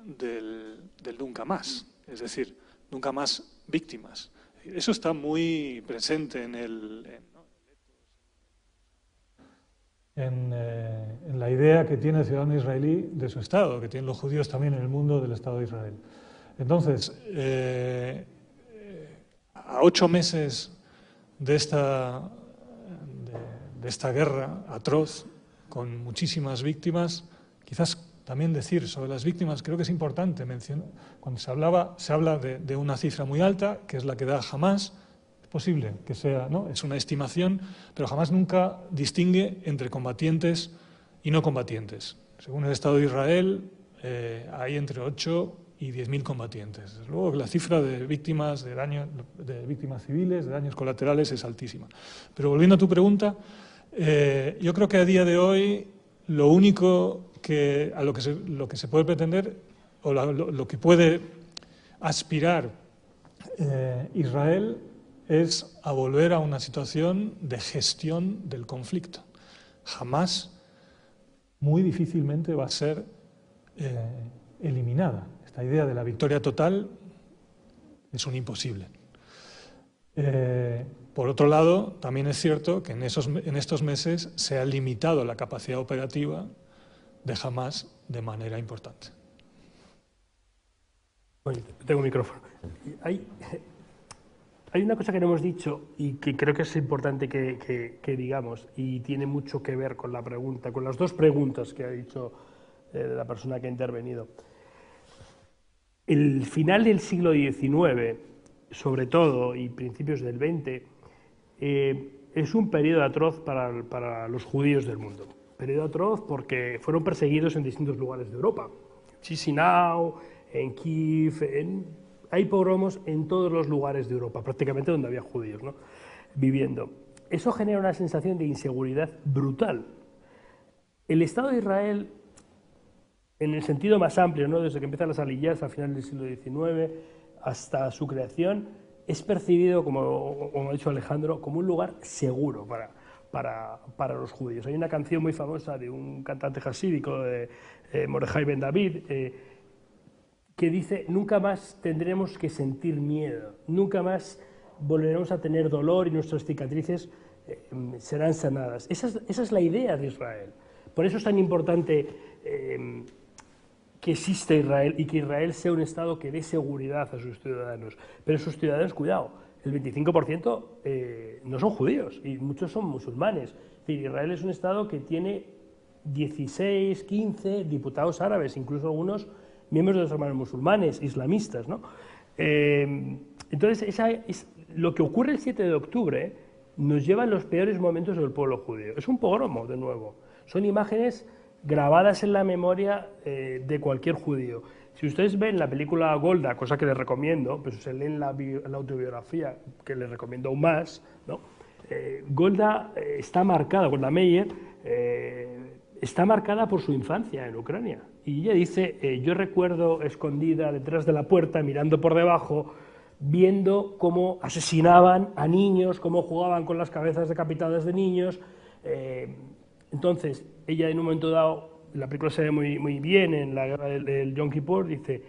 del nunca más, es decir, nunca más víctimas. Eso está muy presente en la idea que tiene el ciudadano israelí de su Estado, que tienen los judíos también en el mundo del Estado de Israel. Entonces, a 8 meses de esta guerra atroz, con muchísimas víctimas, quizás también decir sobre las víctimas, creo que es importante mencionar, cuando se habla de una cifra muy alta, que es la que da Hamás. Es posible que sea, ¿no? Es una estimación, pero Hamás nunca distingue entre combatientes y no combatientes. Según el Estado de Israel, hay entre 8 y 10.000 combatientes. Desde luego que la cifra de víctimas de víctimas civiles, de daños colaterales, es altísima. Pero volviendo a tu pregunta, yo creo que a día de hoy lo único lo que se puede pretender, o lo que puede aspirar Israel, es a volver a una situación de gestión del conflicto. Jamás, muy difícilmente va a ser eliminada. Esta idea de la victoria total es un imposible. Por otro lado, también es cierto que en estos meses se ha limitado la capacidad operativa de Hamás de manera importante. Bueno, tengo micrófono. Hay una cosa que no hemos dicho y que creo que es importante que digamos, y tiene mucho que ver con la pregunta, con las dos preguntas que ha dicho la persona que ha intervenido. El final del siglo XIX, sobre todo, y principios del XX, es un periodo atroz para los judíos del mundo. Periodo atroz porque fueron perseguidos en distintos lugares de Europa. En Chisinau, en Kiev, hay pogromos en todos los lugares de Europa, prácticamente donde había judíos, ¿no?, viviendo. Eso genera una sensación de inseguridad brutal. El Estado de Israel, en el sentido más amplio, ¿no?, desde que empiezan las aliyás a final del siglo XIX hasta su creación, es percibido, como ha dicho Alejandro, como un lugar seguro para los judíos. Hay una canción muy famosa de un cantante jasídico, Mordejai Ben David, que dice: nunca más tendremos que sentir miedo, nunca más volveremos a tener dolor y nuestras cicatrices serán sanadas. Esa es la idea de Israel. Por eso es tan importante que exista Israel y que Israel sea un Estado que dé seguridad a sus ciudadanos. Pero sus ciudadanos, cuidado, el 25% no son judíos y muchos son musulmanes. Es decir, Israel es un Estado que tiene 16, 15 diputados árabes, incluso algunos miembros de los hermanos musulmanes, islamistas, ¿no? Entonces, lo que ocurre el 7 de octubre nos lleva en los peores momentos del pueblo judío. Es un pogromo, de nuevo. Son imágenes grabadas en la memoria de cualquier judío. Si ustedes ven la película Golda, cosa que les recomiendo, pues se leen la autobiografía, que les recomiendo aún más, ¿no? Golda está marcada, Golda Meir, está marcada por su infancia en Ucrania. Y ella dice, yo recuerdo escondida detrás de la puerta, mirando por debajo, viendo cómo asesinaban a niños, cómo jugaban con las cabezas decapitadas de niños. Entonces, ella en un momento dado, la película se ve muy bien en la guerra del Yom Kippur, dice,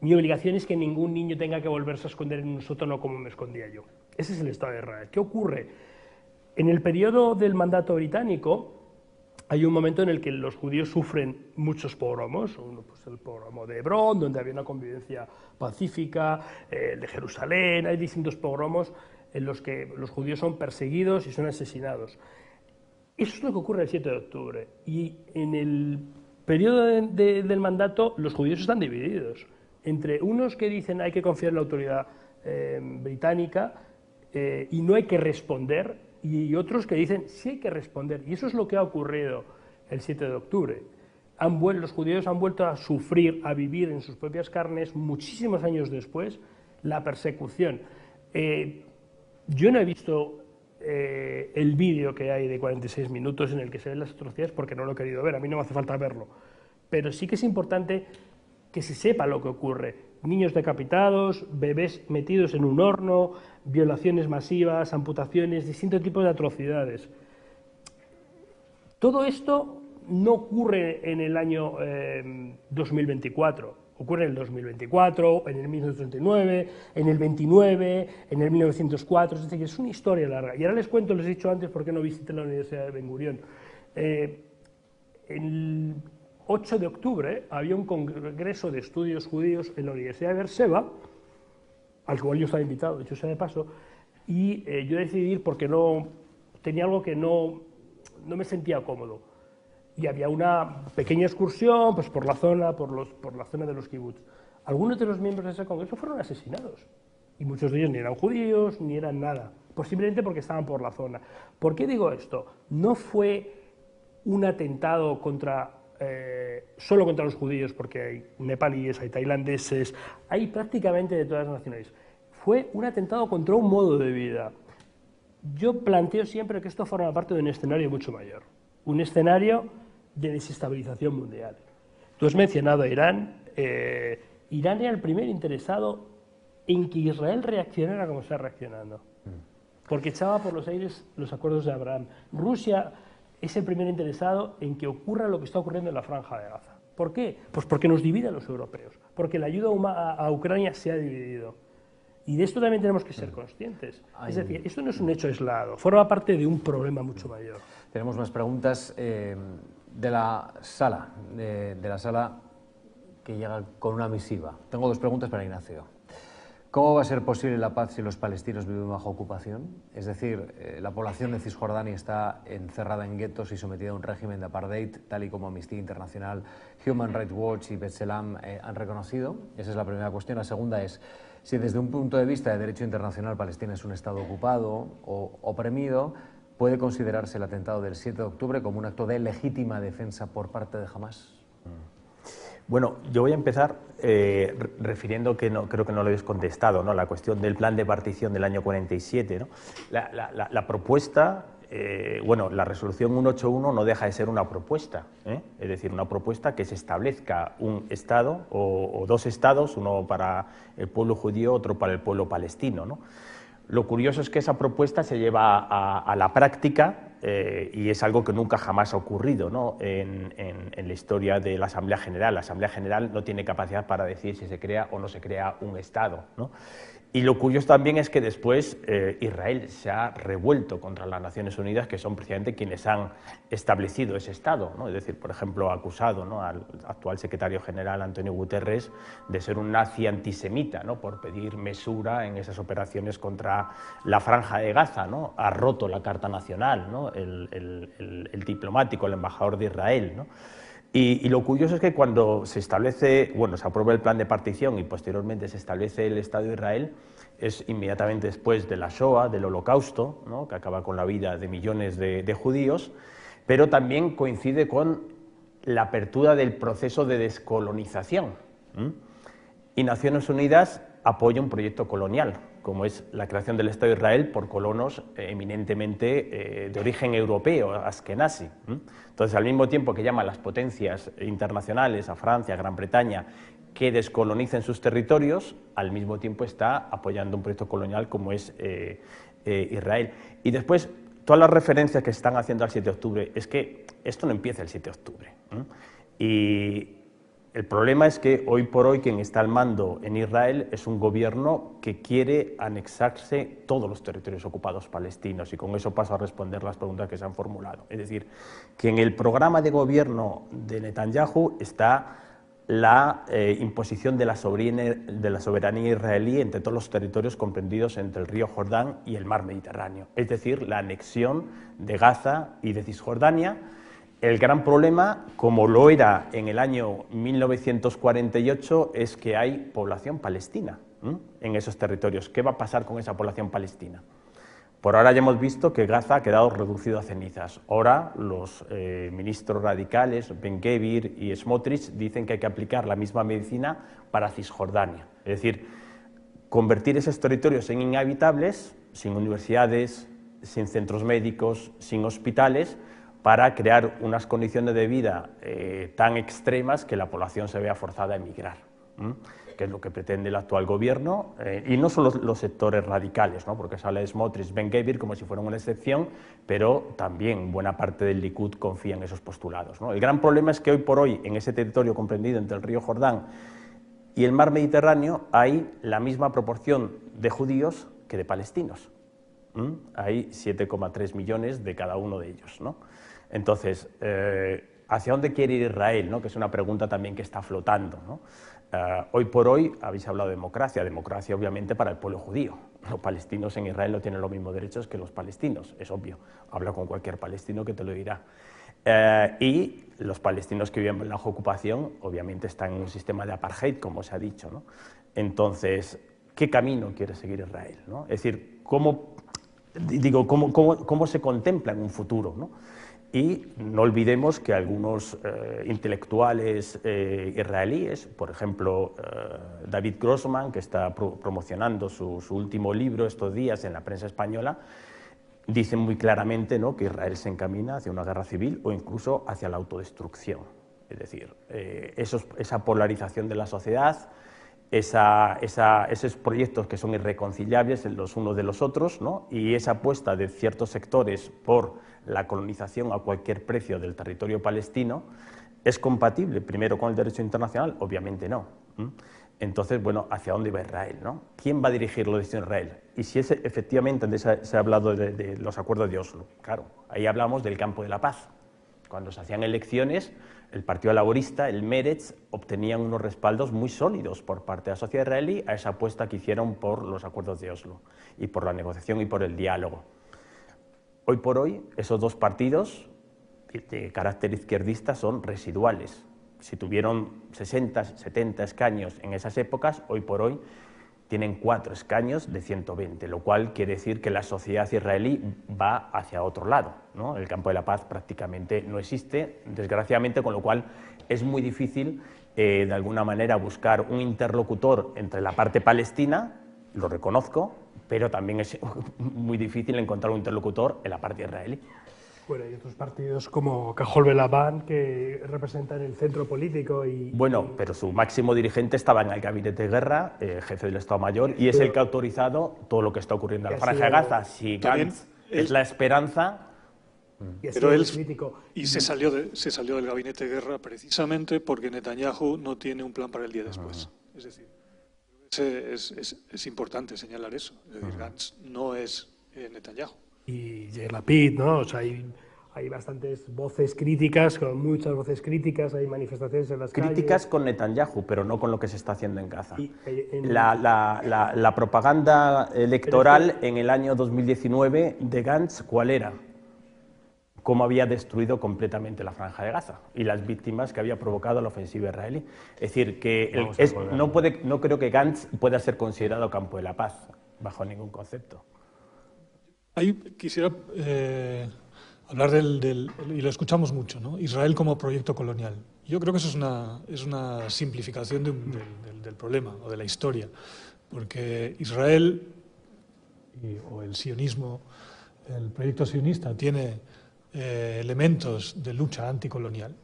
mi obligación es que ningún niño tenga que volverse a esconder en un sótano como me escondía yo. Ese es el Estado de Israel. ¿Qué ocurre? En el periodo del mandato británico hay un momento en el que los judíos sufren muchos pogromos, pues el pogromo de Hebrón, donde había una convivencia pacífica, el de Jerusalén, hay distintos pogromos en los que los judíos son perseguidos y son asesinados. Eso es lo que ocurre el 7 de octubre. Y en el periodo del mandato los judíos están divididos entre unos que dicen hay que confiar en la autoridad británica y no hay que responder, y otros que dicen sí hay que responder. Y eso es lo que ha ocurrido el 7 de octubre. Los judíos han vuelto a sufrir, a vivir en sus propias carnes, muchísimos años después, la persecución. Yo no he visto el vídeo que hay de 46 minutos en el que se ven las atrocidades porque no lo he querido ver, a mí no me hace falta verlo. Pero sí que es importante que se sepa lo que ocurre. Niños decapitados, bebés metidos en un horno, violaciones masivas, amputaciones, distintos tipos de atrocidades. Todo esto no ocurre en el año 2024, ocurre en el 2024, en el 1939, en el 29, en el 1904, es decir, es una historia larga. Y ahora les cuento, les he dicho antes, por qué no visité la Universidad de Ben Gurión. El 8 de octubre había un congreso de estudios judíos en la Universidad de Beerseba, al cual yo estaba invitado, de hecho sea de paso, y yo decidí ir porque tenía algo que no me sentía cómodo. Y había una pequeña excursión pues, por la zona de los kibbutz. Algunos de los miembros de ese congreso fueron asesinados, y muchos de ellos ni eran judíos, ni eran nada, pues simplemente porque estaban por la zona. ¿Por qué digo esto? No fue un atentado solo contra los judíos, porque hay nepalíes, hay tailandeses, hay prácticamente de todas las nacionalidades. Fue un atentado contra un modo de vida. Yo planteo siempre que esto forma parte de un escenario mucho mayor, un escenario de desestabilización mundial. Tú has mencionado a Irán. Irán era el primer interesado en que Israel reaccionara como está reaccionando, porque echaba por los aires los acuerdos de Abraham. Rusia es el primer interesado en que ocurra lo que está ocurriendo en la Franja de Gaza. ¿Por qué? Pues porque nos divide a los europeos, porque la ayuda a Ucrania se ha dividido. Y de esto también tenemos que ser conscientes. Es decir, esto no es un hecho aislado, forma parte de un problema mucho mayor. Tenemos más preguntas de la sala, de la sala que llega con una misiva. Tengo dos preguntas para Ignacio. ¿Cómo va a ser posible la paz si los palestinos viven bajo ocupación? Es decir, la población de Cisjordania está encerrada en guetos y sometida a un régimen de apartheid, tal y como Amnistía Internacional, Human Rights Watch y B'Tselem han reconocido. Esa es la primera cuestión. La segunda es si desde un punto de vista de derecho internacional Palestina es un Estado ocupado o oprimido, ¿puede considerarse el atentado del 7 de octubre como un acto de legítima defensa por parte de Hamás? Bueno, yo voy a empezar refiriendo que creo que no lo habéis contestado, ¿no? La cuestión del plan de partición del año 47, ¿no? La propuesta, la resolución 181 no deja de ser una propuesta, es decir, una propuesta que se establezca un Estado o dos Estados, uno para el pueblo judío, otro para el pueblo palestino, ¿no? Lo curioso es que esa propuesta se lleva a la práctica y es algo que nunca jamás ha ocurrido, ¿no? en la historia de la Asamblea General. La Asamblea General no tiene capacidad para decir si se crea o no se crea un Estado, ¿no? Y lo curioso también es que después Israel se ha revuelto contra las Naciones Unidas, que son precisamente quienes han establecido ese Estado, ¿no? Es decir, por ejemplo, ha acusado, ¿no?, al actual secretario general, Antonio Guterres, de ser un nazi antisemita, ¿no?, por pedir mesura en esas operaciones contra la Franja de Gaza, ¿no? Ha roto la Carta Nacional, ¿no?, el diplomático, el embajador de Israel, ¿no? Y lo curioso es que cuando se establece, bueno, se aprueba el plan de partición y posteriormente se establece el Estado de Israel, es inmediatamente después de la Shoah, del Holocausto, ¿no?, que acaba con la vida de millones de judíos, pero también coincide con la apertura del proceso de descolonización. Y Naciones Unidas apoya un proyecto colonial, como es la creación del Estado de Israel por colonos eminentemente de origen europeo, askenazi. Entonces, al mismo tiempo que llama a las potencias internacionales, a Francia, a Gran Bretaña, que descolonicen sus territorios, al mismo tiempo está apoyando un proyecto colonial como es Israel. Y después, todas las referencias que están haciendo al 7 de octubre, es que esto no empieza el 7 de octubre. Y el problema es que hoy por hoy quien está al mando en Israel es un gobierno que quiere anexarse todos los territorios ocupados palestinos, y con eso paso a responder las preguntas que se han formulado. Es decir, que en el programa de gobierno de Netanyahu está la imposición de la soberanía israelí entre todos los territorios comprendidos entre el río Jordán y el mar Mediterráneo, es decir, la anexión de Gaza y de Cisjordania. El gran problema, como lo era en el año 1948, es que hay población palestina en esos territorios. ¿Qué va a pasar con esa población palestina? Por ahora ya hemos visto que Gaza ha quedado reducido a cenizas. Ahora los ministros radicales, Ben-Gvir y Smotrich, dicen que hay que aplicar la misma medicina para Cisjordania. Es decir, convertir esos territorios en inhabitables, sin universidades, sin centros médicos, sin hospitales, para crear unas condiciones de vida tan extremas que la población se vea forzada a emigrar, que es lo que pretende el actual gobierno, y no solo los sectores radicales, ¿no?, porque sale Smotrich, Ben-Gvir como si fueran una excepción, pero también buena parte del Likud confía en esos postulados, ¿no? El gran problema es que hoy por hoy, en ese territorio comprendido entre el río Jordán y el mar Mediterráneo, hay la misma proporción de judíos que de palestinos. Hay 7,3 millones de cada uno de ellos, ¿no? Entonces, ¿hacia dónde quiere ir Israel?, ¿no?, que es una pregunta también que está flotando, ¿no? Hoy por hoy habéis hablado de democracia obviamente para el pueblo judío. Los palestinos en Israel no tienen los mismos derechos que los palestinos, es obvio. Habla con cualquier palestino que te lo dirá. Y los palestinos que viven bajo ocupación obviamente están en un sistema de apartheid, como se ha dicho, ¿no? Entonces, ¿qué camino quiere seguir Israel, ¿no? Es decir, ¿cómo se contempla en un futuro, ¿no? Y no olvidemos que algunos intelectuales israelíes, por ejemplo, David Grossman, que está promocionando su último libro estos días en la prensa española, dicen muy claramente, ¿no?, que Israel se encamina hacia una guerra civil o incluso hacia la autodestrucción. Es decir, esa polarización de la sociedad, esos proyectos que son irreconciliables los unos de los otros, ¿no?, y esa apuesta de ciertos sectores por la colonización a cualquier precio del territorio palestino, ¿es compatible primero con el derecho internacional? Obviamente no. Entonces, bueno, ¿hacia dónde va Israel, ¿no? ¿Quién va a dirigir lo de Israel? Y si es efectivamente, antes se ha hablado de los acuerdos de Oslo, claro, ahí hablamos del campo de la paz. Cuando se hacían elecciones, el Partido Laborista, el Meretz, obtenían unos respaldos muy sólidos por parte de la sociedad israelí a esa apuesta que hicieron por los acuerdos de Oslo y por la negociación y por el diálogo. Hoy por hoy, esos dos partidos de carácter izquierdista son residuales. Si tuvieron 60, 70 escaños en esas épocas, hoy por hoy tienen 4 escaños de 120, lo cual quiere decir que la sociedad israelí va hacia otro lado, ¿no? El campo de la paz prácticamente no existe, desgraciadamente, con lo cual es muy difícil, de alguna manera, buscar un interlocutor entre la parte palestina, lo reconozco, pero también es muy difícil encontrar un interlocutor en la parte israelí. Bueno, hay otros partidos como Cajol Belabán que representan el centro político y... Bueno, pero su máximo dirigente estaba en el gabinete de guerra, jefe del Estado Mayor, y es el que ha autorizado todo lo que está ocurriendo en la Franja de Gaza. Si Gantz es la esperanza... Pero él se salió del gabinete de guerra precisamente porque Netanyahu no tiene un plan para el día después. Es decir, es importante señalar eso. Es decir, Gantz no es Netanyahu. Y Yair Lapid, ¿no? O sea, hay bastantes voces críticas, muchas voces críticas, hay manifestaciones en las calles. Críticas con Netanyahu, pero no con lo que se está haciendo en Gaza. La propaganda electoral en el año 2019 de Gantz, ¿cuál era? cómo había destruido completamente la Franja de Gaza y las víctimas que había provocado la ofensiva israelí. Es decir, que no creo que Gantz pueda ser considerado campo de la paz, bajo ningún concepto. Ahí quisiera hablar y lo escuchamos mucho, ¿no? Israel como proyecto colonial. Yo creo que eso es una simplificación del problema o de la historia, porque Israel o el sionismo, el proyecto sionista tiene elementos de lucha anticolonial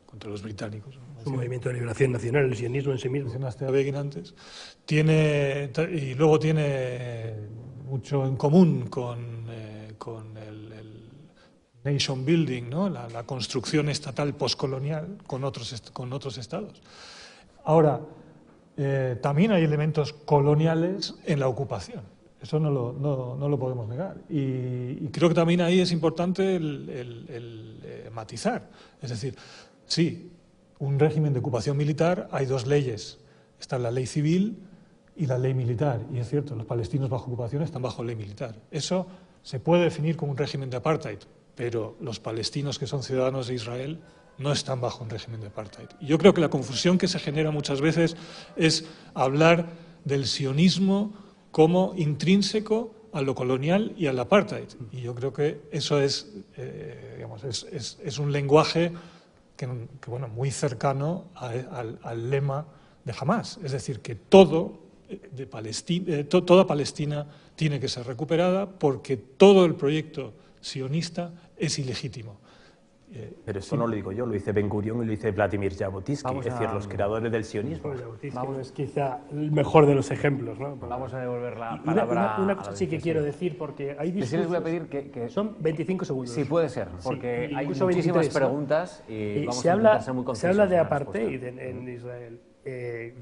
contra los británicos. Es un movimiento de liberación nacional, el sionismo en sí mismo. Mencionaste a Begin antes. Y luego tiene mucho en común con el nation building, ¿no? La construcción estatal postcolonial con otros estados. Ahora, también hay elementos coloniales en la ocupación. Eso no lo podemos negar. Y creo que también ahí es importante el matizar. Es decir, sí, un régimen de ocupación militar, hay dos leyes. Está la ley civil y la ley militar. Y es cierto, los palestinos bajo ocupación están bajo ley militar. Eso se puede definir como un régimen de apartheid, pero los palestinos que son ciudadanos de Israel no están bajo un régimen de apartheid. Y yo creo que la confusión que se genera muchas veces es hablar del sionismo como intrínseco a lo colonial y al apartheid. Y yo creo que eso es un lenguaje que muy cercano al lema de Hamás. Es decir, que toda Palestina tiene que ser recuperada porque todo el proyecto sionista es ilegítimo. Pero eso no lo digo yo, lo dice Ben Gurión y lo dice Vladimir Jabotinsky, es decir, los creadores del sionismo. Es quizá el mejor de los ejemplos, ¿no? Vamos a devolver la palabra. Una cosa sí que quiero decir, porque hay discursos... Les voy a pedir que... Son 25 segundos. Sí, puede ser, porque hay muchísimas 23, preguntas y vamos a intentar intentar ser muy concisos. Se habla de apartheid en Israel.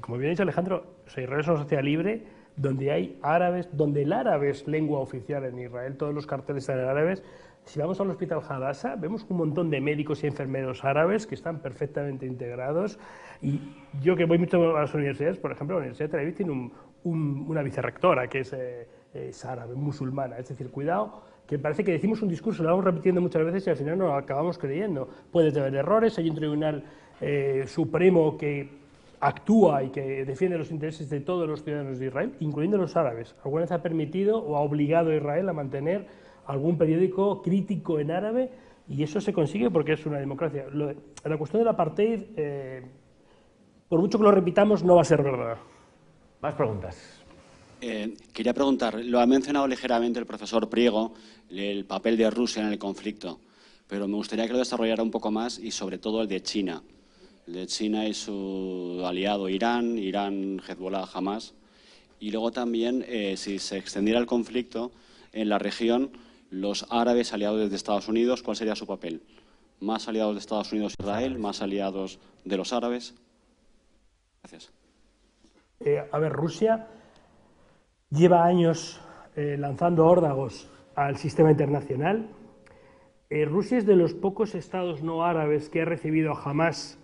Como bien ha dicho Alejandro, Israel es una sociedad libre donde hay árabes, donde el árabe es lengua oficial en Israel, todos los carteles son árabes. Si vamos al hospital Hadassah, vemos un montón de médicos y enfermeros árabes que están perfectamente integrados. Y yo que voy mucho a las universidades, por ejemplo, la Universidad de Tel Aviv tiene una vicerrectora que es árabe, musulmana. Es decir, cuidado, que parece que decimos un discurso, lo vamos repitiendo muchas veces y al final nos lo acabamos creyendo. Puede haber errores, hay un tribunal supremo que actúa y que defiende los intereses de todos los ciudadanos de Israel, incluyendo los árabes. Alguna vez ha permitido o ha obligado a Israel a mantener algún periódico crítico en árabe, y eso se consigue porque es una democracia. La cuestión del apartheid, por mucho que lo repitamos, no va a ser verdad. Más preguntas. Quería preguntar, lo ha mencionado ligeramente el profesor Priego, el papel de Rusia en el conflicto, pero me gustaría que lo desarrollara un poco más y sobre todo el de China. El de China y su aliado Irán, Hezbollah, Hamas, y luego también, si se extendiera el conflicto en la región, los árabes aliados de Estados Unidos, ¿cuál sería su papel? ¿Más aliados de Estados Unidos Israel? ¿Más aliados de los árabes? Gracias. A ver, Rusia lleva años lanzando órdagos al sistema internacional. Rusia es de los pocos estados no árabes que ha recibido a Hamás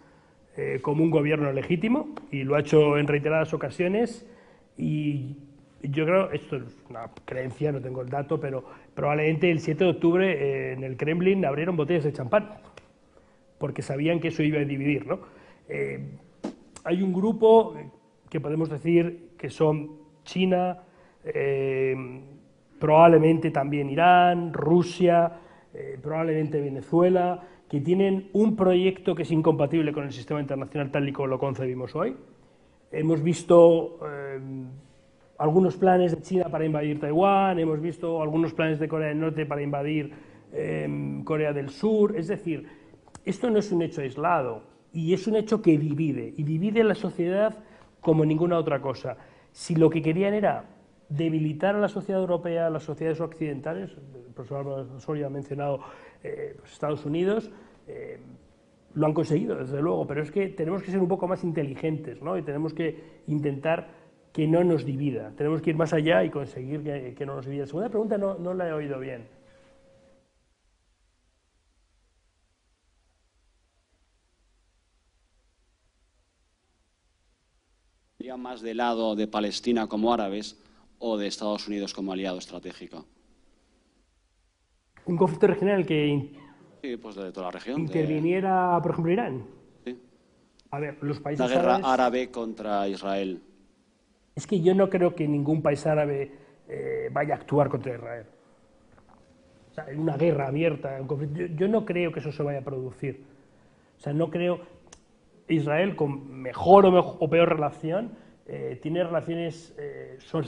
como un gobierno legítimo, y lo ha hecho en reiteradas ocasiones. Y yo creo, esto es una creencia, no tengo el dato, pero probablemente el 7 de octubre en el Kremlin abrieron botellas de champán, porque sabían que eso iba a dividir, ¿no? Hay un grupo que podemos decir que son China, probablemente también Irán, Rusia, probablemente Venezuela, que tienen un proyecto que es incompatible con el sistema internacional tal y como lo concebimos hoy. Hemos visto algunos planes de China para invadir Taiwán, hemos visto algunos planes de Corea del Norte para invadir Corea del Sur. Es decir, esto no es un hecho aislado y es un hecho que divide, y divide la sociedad como ninguna otra cosa. Si lo que querían era debilitar a la sociedad europea, a las sociedades occidentales, el profesor Osorio ha mencionado Estados Unidos, lo han conseguido, desde luego, pero es que tenemos que ser un poco más inteligentes, ¿no? Y tenemos que intentar que no nos divida. Tenemos que ir más allá y conseguir que no nos divida. La segunda pregunta no la he oído bien. ¿Sería más del lado de Palestina como árabes o de Estados Unidos como aliado estratégico? Un conflicto regional que Sí, pues de toda la región. interviniera, por ejemplo, Irán. Sí. A ver, los países Una guerra árabes... árabe contra Israel. Es que yo no creo que ningún país árabe vaya a actuar contra Israel. O sea, en una guerra abierta, un conflicto. Yo no creo que eso se vaya a producir. O sea, no creo... Israel, con mejor o peor relación, tiene relaciones,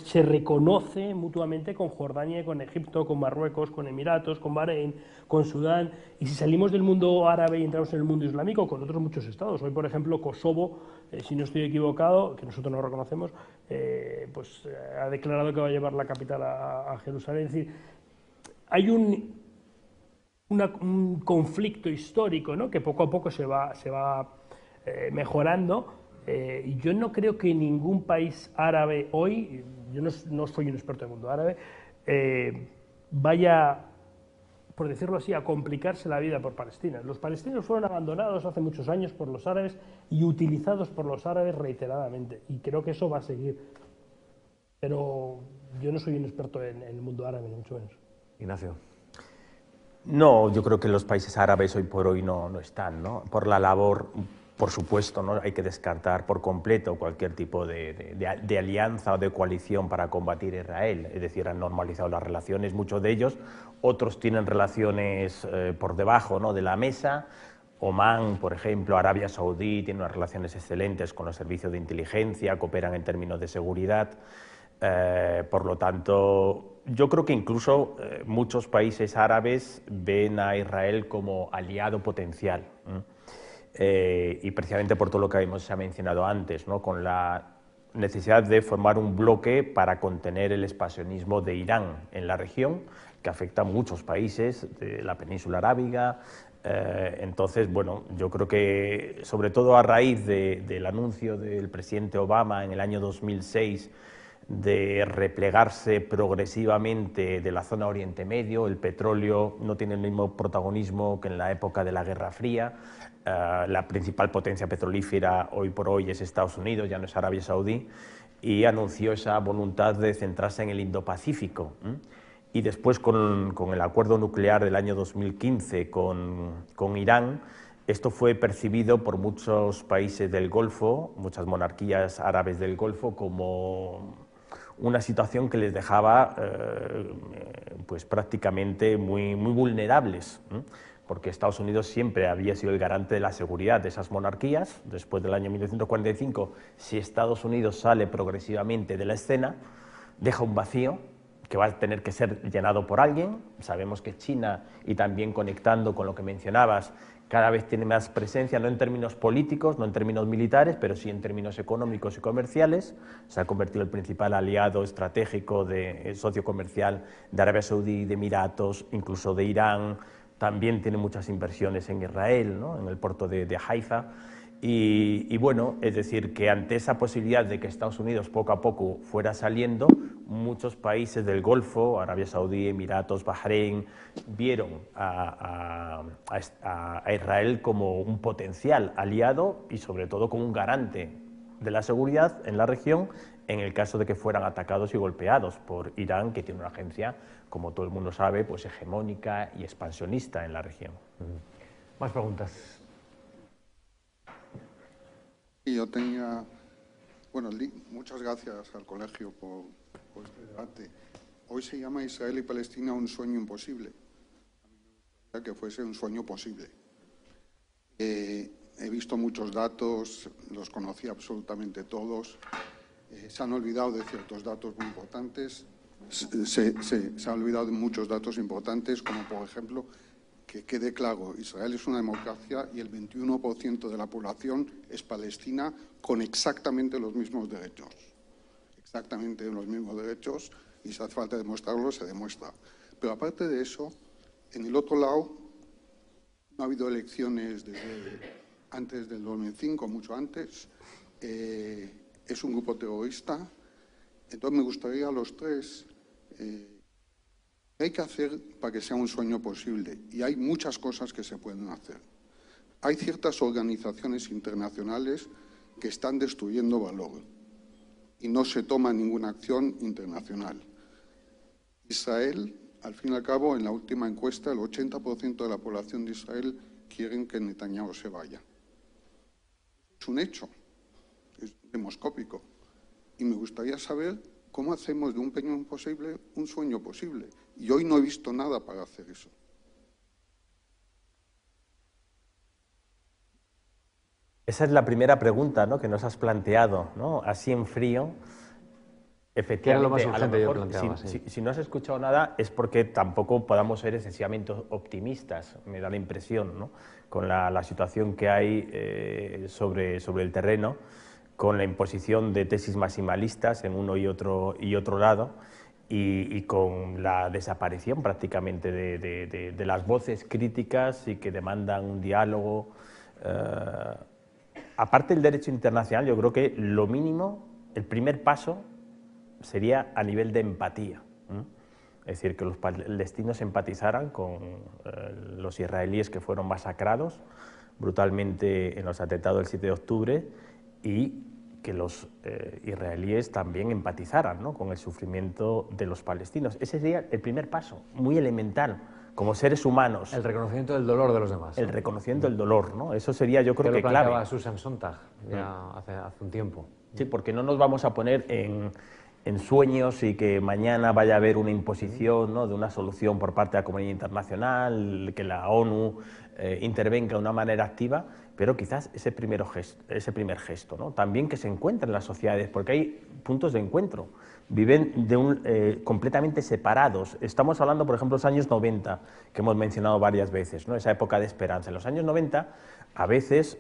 se reconoce mutuamente con Jordania, con Egipto, con Marruecos, con Emiratos, con Bahrein, con Sudán. Y si salimos del mundo árabe y entramos en el mundo islámico, con otros muchos estados. Hoy, por ejemplo, Kosovo, si no estoy equivocado, que nosotros no lo reconocemos, pues ha declarado que va a llevar la capital a Jerusalén. Es decir, hay un conflicto histórico, ¿no?, que poco a poco se va mejorando, y yo no creo que ningún país árabe hoy, yo no soy un experto en el mundo árabe, vaya, por decirlo así, a complicarse la vida por Palestina. Los palestinos fueron abandonados hace muchos años por los árabes y utilizados por los árabes reiteradamente, y creo que eso va a seguir. Pero yo no soy un experto en el mundo árabe, ni mucho menos. Ignacio. No, yo creo que los países árabes hoy por hoy no están, ¿no? Por la labor... Por supuesto, ¿no? Hay que descartar por completo cualquier tipo de alianza o de coalición para combatir a Israel. Es decir, han normalizado las relaciones, muchos de ellos. Otros tienen relaciones por debajo, ¿no?, de la mesa. Omán, por ejemplo, Arabia Saudí, tiene unas relaciones excelentes con los servicios de inteligencia, cooperan en términos de seguridad. Por lo tanto, yo creo que incluso muchos países árabes ven a Israel como aliado potencial. Y precisamente por todo lo que se ha mencionado antes, ¿no?, con la necesidad de formar un bloque para contener el expansionismo de Irán en la región, que afecta a muchos países de la península arábiga. Entonces, bueno, yo creo que sobre todo a raíz del anuncio del presidente Obama en el año 2006 de replegarse progresivamente de la zona Oriente Medio, el petróleo no tiene el mismo protagonismo que en la época de la Guerra Fría. La principal potencia petrolífera hoy por hoy es Estados Unidos, ya no es Arabia Saudí, y anunció esa voluntad de centrarse en el Indo-Pacífico. Y después, con el acuerdo nuclear del año 2015 con Irán, esto fue percibido por muchos países del Golfo, muchas monarquías árabes del Golfo, como una situación que les dejaba pues prácticamente muy vulnerables, porque Estados Unidos siempre había sido el garante de la seguridad de esas monarquías. Después del año 1945, si Estados Unidos sale progresivamente de la escena, deja un vacío que va a tener que ser llenado por alguien. Sabemos que China, y también conectando con lo que mencionabas, cada vez tiene más presencia, no en términos políticos, no en términos militares, pero sí en términos económicos y comerciales. Se ha convertido el principal aliado estratégico, socio comercial de Arabia Saudí, de Emiratos, incluso de Irán. También tiene muchas inversiones en Israel, ¿no?, en el puerto de Haifa. Y bueno, es decir, que ante esa posibilidad de que Estados Unidos poco a poco fuera saliendo, muchos países del Golfo, Arabia Saudí, Emiratos, Bahrein, vieron a Israel como un potencial aliado y sobre todo como un garante de la seguridad en la región en el caso de que fueran atacados y golpeados por Irán, que tiene una agencia, como todo el mundo sabe, pues hegemónica y expansionista en la región. Más preguntas. Y yo tenía, bueno, muchas gracias al colegio por este debate. Hoy se llama Israel y Palestina un sueño imposible. A mí me gustaría que fuese un sueño posible. He visto muchos datos, los conocí absolutamente todos. Se han olvidado de ciertos datos muy importantes. Se han olvidado de muchos datos importantes, como por ejemplo, que quede claro, Israel es una democracia y el 21% de la población es palestina con exactamente los mismos derechos. Exactamente los mismos derechos, y si hace falta demostrarlo, se demuestra. Pero aparte de eso, en el otro lado, no ha habido elecciones desde antes del 2005, mucho antes. Es un grupo terrorista. Entonces me gustaría a los tres... ¿Qué hay que hacer para que sea un sueño posible? Y hay muchas cosas que se pueden hacer. Hay ciertas organizaciones internacionales que están destruyendo valor y no se toma ninguna acción internacional. Israel al fin y al cabo, en la última encuesta, el 80% de la población de Israel quieren que Netanyahu se vaya. Es un hecho, es demoscópico. Y me gustaría saber cómo hacemos de un peñón imposible un sueño posible. Y hoy no he visto nada para hacer eso. Esa es la primera pregunta, ¿no?, que nos has planteado, ¿no?, así en frío. Efectivamente, era lo más urgente, a lo mejor, yo planteaba, sí. si no has escuchado nada es porque tampoco podamos ser excesivamente optimistas, me da la impresión, ¿no?, con la situación que hay sobre el terreno, con la imposición de tesis maximalistas en uno y otro lado, y con la desaparición prácticamente de las voces críticas y que demandan un diálogo. Aparte del derecho internacional, yo creo que lo mínimo, el primer paso, sería a nivel de empatía. Es decir, que los palestinos empatizaran con los israelíes que fueron masacrados brutalmente en los atentados del 7 de octubre y que los israelíes también empatizaran, ¿no?, con el sufrimiento de los palestinos. Ese sería el primer paso, muy elemental, como seres humanos. El reconocimiento del dolor de los demás, ¿no? El reconocimiento del dolor, ¿no? Eso sería, yo creo que lo planteaba clave. Susan Sontag ya hace un tiempo. Sí, porque no nos vamos a poner en sueños y que mañana vaya a haber una imposición, ¿no?, de una solución por parte de la comunidad internacional, que la ONU intervenga de una manera activa, pero quizás ese primer gesto, ¿no? También que se encuentren las sociedades, porque hay puntos de encuentro, viven completamente separados. Estamos hablando, por ejemplo, de los años 90, que hemos mencionado varias veces, ¿no?, esa época de esperanza. En los años 90, a veces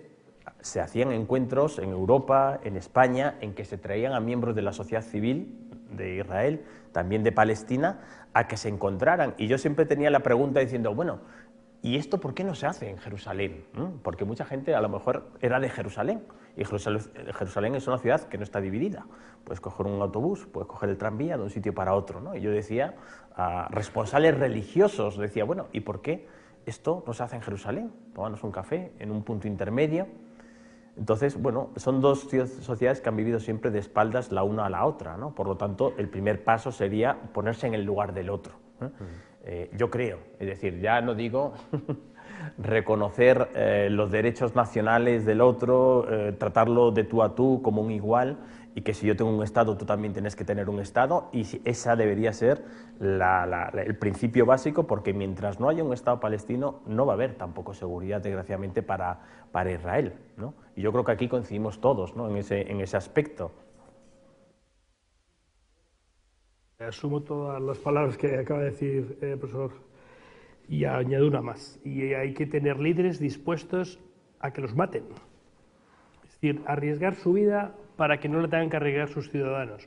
se hacían encuentros en Europa, en España, en que se traían a miembros de la sociedad civil de Israel, también de Palestina, a que se encontraran. Y yo siempre tenía la pregunta diciendo, bueno, ¿y esto por qué no se hace en Jerusalén? Porque mucha gente a lo mejor era de Jerusalén, y Jerusalén es una ciudad que no está dividida. Puedes coger un autobús, puedes coger el tranvía de un sitio para otro, ¿no? Y yo decía a responsables religiosos, decía, bueno, ¿y por qué esto no se hace en Jerusalén? Tomarnos un café en un punto intermedio. Entonces, bueno, son dos sociedades que han vivido siempre de espaldas la una a la otra, ¿no? Por lo tanto, el primer paso sería ponerse en el lugar del otro, ¿no? Yo creo, es decir, ya no digo reconocer los derechos nacionales del otro, tratarlo de tú a tú como un igual, y que si yo tengo un Estado, tú también tienes que tener un Estado, y esa debería ser el principio básico, porque mientras no haya un Estado palestino, no va a haber tampoco seguridad, desgraciadamente, para Israel, ¿no? Y yo creo que aquí coincidimos todos, ¿no?, en ese aspecto. Asumo todas las palabras que acaba de decir el profesor y añado una más. Y hay que tener líderes dispuestos a que los maten. Es decir, arriesgar su vida para que no le tengan que arriesgar sus ciudadanos.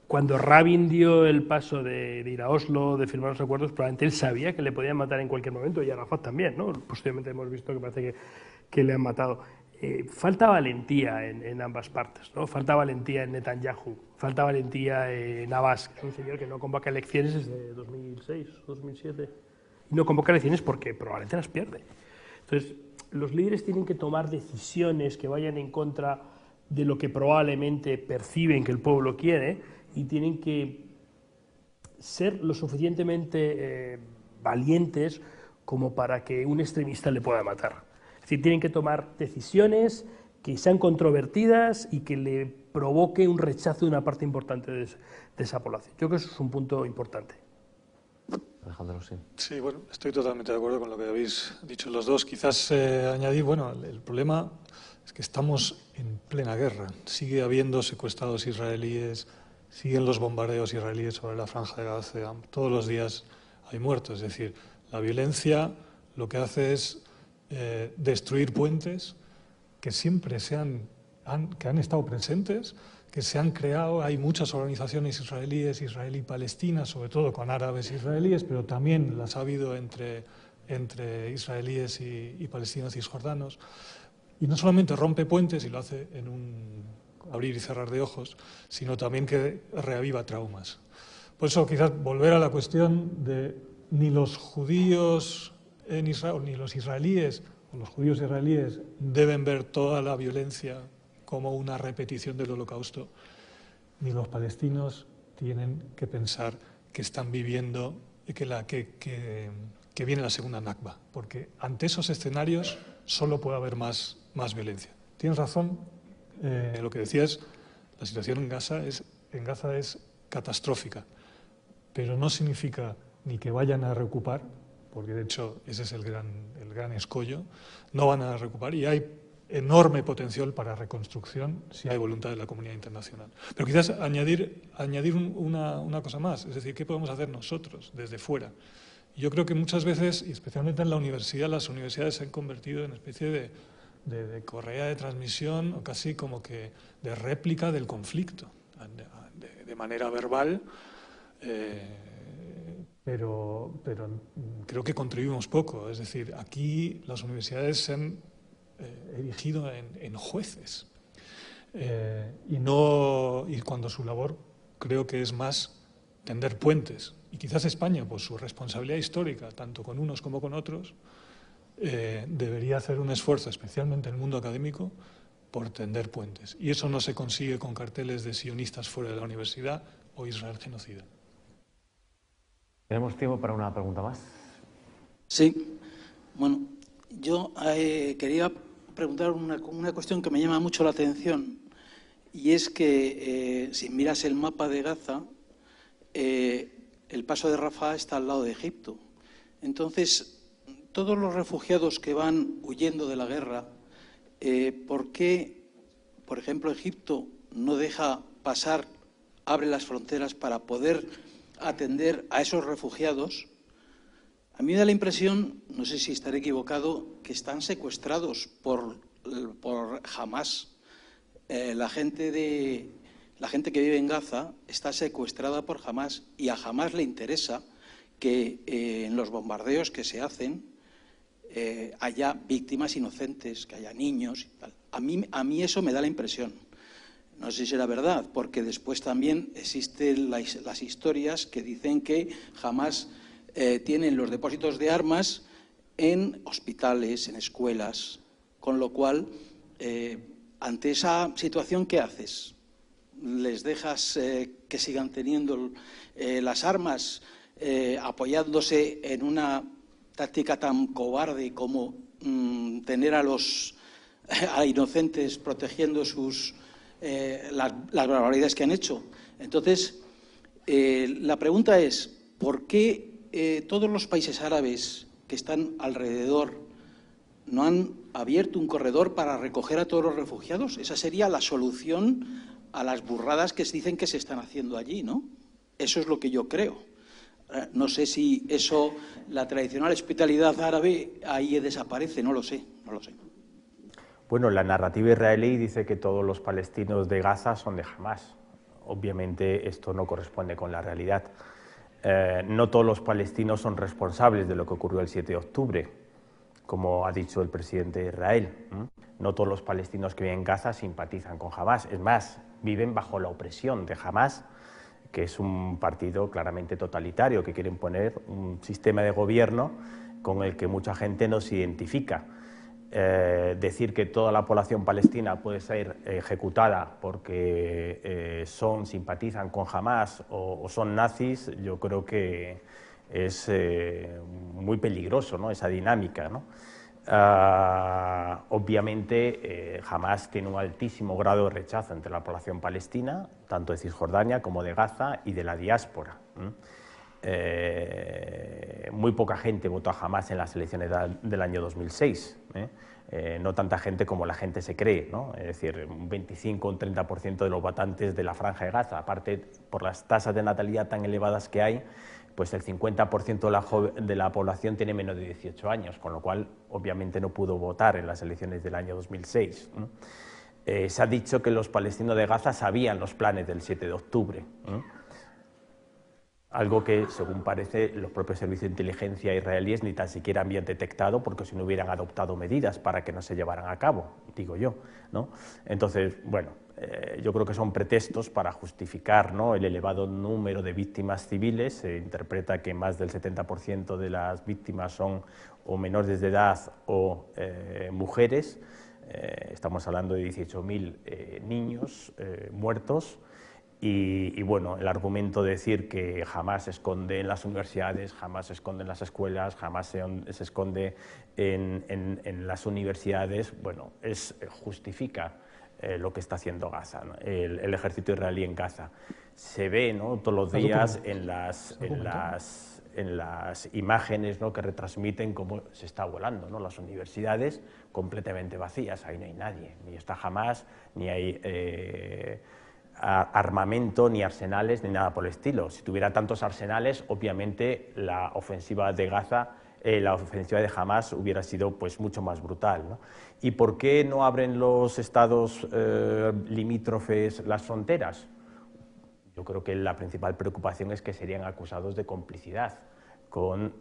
Cuando Rabin dio el paso de ir a Oslo, de firmar los acuerdos, probablemente él sabía que le podían matar en cualquier momento, y Arafat también, ¿no? Posteriormente hemos visto que parece que le han matado. Falta valentía en ambas partes, ¿no? Falta valentía en Netanyahu, falta valentía en Abbas, que es un señor que no convoca elecciones desde 2006, 2007. Y no convoca elecciones porque probablemente las pierde. Entonces, los líderes tienen que tomar decisiones que vayan en contra de lo que probablemente perciben que el pueblo quiere, y tienen que ser lo suficientemente valientes como para que un extremista le pueda matar. Es decir, tienen que tomar decisiones que sean controvertidas y que le provoque un rechazo de una parte importante de esa población. Yo creo que eso es un punto importante. Alejandro, sí. Sí, bueno, estoy totalmente de acuerdo con lo que habéis dicho los dos. Quizás añadir, bueno, el problema es que estamos en plena guerra. Sigue habiendo secuestrados israelíes, siguen los bombardeos israelíes sobre la Franja de Gaza. Todos los días hay muertos. Es decir, la violencia lo que hace es destruir puentes que siempre han estado presentes, que se han creado. Hay muchas organizaciones israelíes, israelí-palestinas, sobre todo con árabes israelíes, pero también las ha habido entre israelíes y palestinos cisjordanos. Y no solamente rompe puentes y lo hace en un abrir y cerrar de ojos, sino también que reaviva traumas. Por eso quizás volver a la cuestión de ni los judíos en Israel, ni los israelíes, o los judíos israelíes, deben ver toda la violencia como una repetición del Holocausto, ni los palestinos tienen que pensar que están viviendo, que viene la segunda Nakba, porque ante esos escenarios solo puede haber más violencia. Tienes razón, lo que decías, la situación en Gaza es catastrófica, pero no significa ni que vayan a reocupar, porque de hecho ese es el gran escollo, no van a reocupar y hay enorme potencial para reconstrucción si hay voluntad de la comunidad internacional. Pero quizás añadir una cosa más, es decir, ¿qué podemos hacer nosotros desde fuera? Yo creo que muchas veces, y especialmente en la universidad, las universidades se han convertido en una especie de correa de transmisión o casi como que de réplica del conflicto, de manera verbal, pero creo que contribuimos poco. Es decir, aquí las universidades se han erigido en jueces y cuando su labor creo que es más tender puentes. Y quizás España, por su responsabilidad histórica, tanto con unos como con otros, debería hacer un esfuerzo, especialmente en el mundo académico, por tender puentes. Y eso no se consigue con carteles de sionistas fuera de la universidad o Israel genocida. ¿Tenemos tiempo para una pregunta más? Sí. Bueno, yo quería preguntar una cuestión que me llama mucho la atención, y es que si miras el mapa de Gaza, el paso de Rafah está al lado de Egipto. Entonces, todos los refugiados que van huyendo de la guerra, ¿por qué, por ejemplo, Egipto no deja pasar, abre las fronteras para poder atender a esos refugiados? A mí me da la impresión, no sé si estaré equivocado, que están secuestrados por Hamás. La gente que vive en Gaza está secuestrada por Hamás y a Hamás le interesa que en los bombardeos que se hacen haya víctimas inocentes, que haya niños y tal. A mí eso me da la impresión. No sé si será verdad, porque después también existen las historias que dicen que Hamás tienen los depósitos de armas en hospitales, en escuelas, con lo cual, ante esa situación, ¿qué haces? ¿Les dejas que sigan teniendo las armas apoyándose en una táctica tan cobarde como tener a inocentes protegiendo las barbaridades que han hecho? Entonces, la pregunta es, ¿por qué todos los países árabes que están alrededor no han abierto un corredor para recoger a todos los refugiados? Esa sería la solución a las burradas que se dicen que se están haciendo allí, ¿no? Eso es lo que yo creo. No sé si eso, la tradicional hospitalidad árabe, ahí desaparece, no lo sé. Bueno, la narrativa israelí dice que todos los palestinos de Gaza son de Hamás. Obviamente esto no corresponde con la realidad. No todos los palestinos son responsables de lo que ocurrió el 7 de octubre, como ha dicho el presidente de Israel. No todos los palestinos que viven en Gaza simpatizan con Hamás. Es más, viven bajo la opresión de Hamás, que es un partido claramente totalitario, que quiere imponer un sistema de gobierno con el que mucha gente no se identifica. Decir que toda la población palestina puede ser ejecutada porque simpatizan con Hamás o son nazis, yo creo que es muy peligroso, ¿no?, esa dinámica, ¿no? Obviamente Hamás tiene un altísimo grado de rechazo entre la población palestina, tanto de Cisjordania como de Gaza y de la diáspora. Muy poca gente votó a Hamás en las elecciones del año 2006, no tanta gente como la gente se cree, ¿no? Es decir, un 25 o un 30% de los votantes de la Franja de Gaza. Aparte, por las tasas de natalidad tan elevadas que hay, pues el 50% de la población tiene menos de 18 años, con lo cual obviamente no pudo votar en las elecciones del año 2006. Se ha dicho que los palestinos de Gaza sabían los planes del 7 de octubre, algo que, según parece, los propios servicios de inteligencia israelíes ni tan siquiera habían detectado, porque si no hubieran adoptado medidas para que no se llevaran a cabo, digo yo, ¿no? Entonces, bueno, yo creo que son pretextos para justificar, ¿no?, el elevado número de víctimas civiles. Se interpreta que más del 70% de las víctimas son o menores de edad o mujeres. Estamos hablando de 18.000 niños muertos. Y bueno, el argumento de decir que jamás se esconde en las universidades, jamás se esconde en las escuelas, jamás se esconde en las universidades, bueno, justifica lo que está haciendo Gaza, ¿no? El ejército israelí en Gaza. Se ve, ¿no?, todos los días en las imágenes, ¿no?, que retransmiten cómo se está volando, ¿no?, las universidades completamente vacías, ahí no hay nadie, ni está Hamás, ni hay armamento, ni arsenales, ni nada por el estilo. Si tuviera tantos arsenales, obviamente la ofensiva de Gaza, la ofensiva de Hamás hubiera sido pues mucho más brutal, ¿no? ¿Y por qué no abren los estados limítrofes las fronteras? Yo creo que la principal preocupación es que serían acusados de complicidad con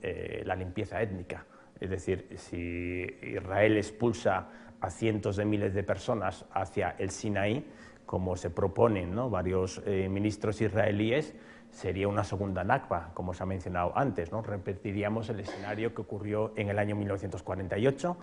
la limpieza étnica. Es decir, si Israel expulsa a cientos de miles de personas hacia el Sinaí, como se proponen, ¿no?, varios ministros israelíes, sería una segunda Nakba, como se ha mencionado antes, ¿no? Repetiríamos el escenario que ocurrió en el año 1948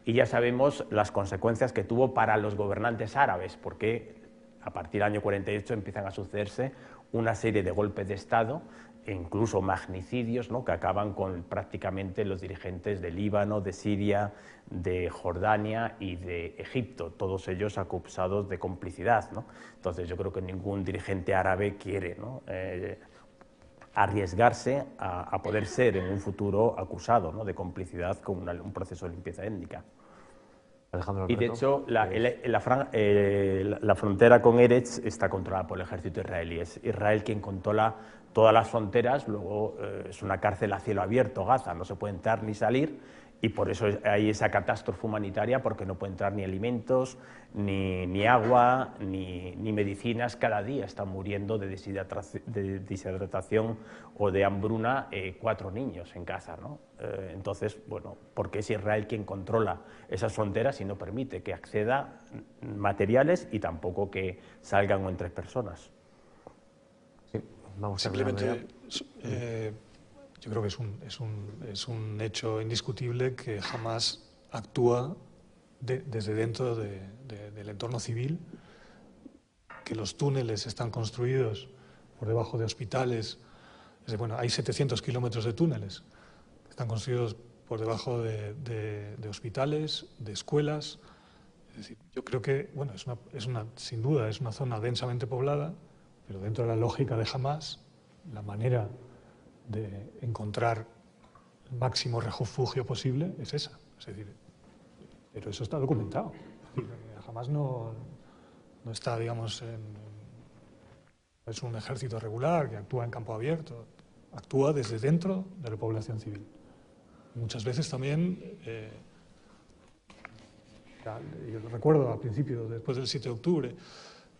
y ya sabemos las consecuencias que tuvo para los gobernantes árabes, porque a partir del año 48 empiezan a sucederse una serie de golpes de Estado e incluso magnicidios, ¿no?, que acaban con prácticamente los dirigentes de Líbano, de Siria, de Jordania y de Egipto, todos ellos acusados de complicidad, ¿no? Entonces yo creo que ningún dirigente árabe quiere, ¿no?, arriesgarse a poder ser en un futuro acusado, ¿no?, de complicidad con un proceso de limpieza étnica. Alejandro Y de Alberto, hecho, la frontera con Eretz está controlada por el ejército israelí. Es Israel quien controla todas las fronteras, luego es una cárcel a cielo abierto, Gaza, no se puede entrar ni salir, y por eso hay esa catástrofe humanitaria, porque no puede entrar ni alimentos, ni agua, ni medicinas. Cada día están muriendo de deshidratación o de hambruna 4 niños en Gaza, ¿no? Entonces, bueno, porque es Israel quien controla esas fronteras y no permite que acceda materiales y tampoco que salgan o entren personas. Sí, vamos simplemente yo creo que es un hecho indiscutible que Hamás actúa desde dentro del entorno civil, que los túneles están construidos por debajo de hospitales. Bueno, hay 700 kilómetros de túneles que están construidos por debajo de hospitales, de escuelas. Es decir, yo creo que, bueno, sin duda es una zona densamente poblada, pero dentro de la lógica de Hamás, la manera de encontrar el máximo refugio posible es esa. Es decir, pero eso está documentado. Hamás no está, digamos, es un ejército regular que actúa en campo abierto, actúa desde dentro de la población civil. Muchas veces también, yo recuerdo al principio, después del 7 de octubre,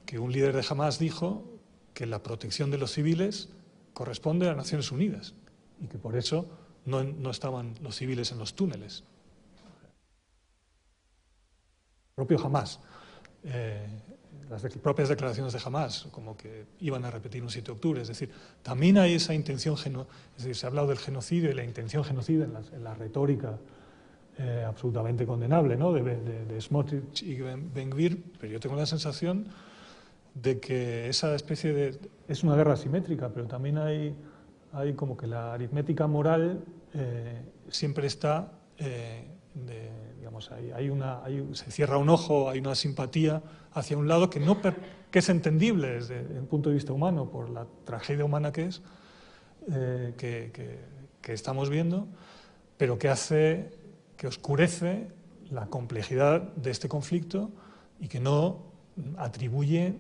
que un líder de Hamás dijo que la protección de los civiles corresponde a las Naciones Unidas y que por eso no estaban los civiles en los túneles. Propio Hamás, las propias declaraciones de Hamás, como que iban a repetir un 7 de octubre, es decir, también hay esa intención, es decir, se ha hablado del genocidio y la intención genocida en la retórica absolutamente condenable, ¿no?, de Smotrich y Ben-Gvir, pero yo tengo la sensación de que esa especie de... Es una guerra asimétrica, pero también hay como que la aritmética moral siempre está, digamos, se cierra un ojo, hay una simpatía hacia un lado que es entendible desde el punto de vista humano, por la tragedia humana que es, que estamos viendo, pero que oscurece la complejidad de este conflicto y que no atribuye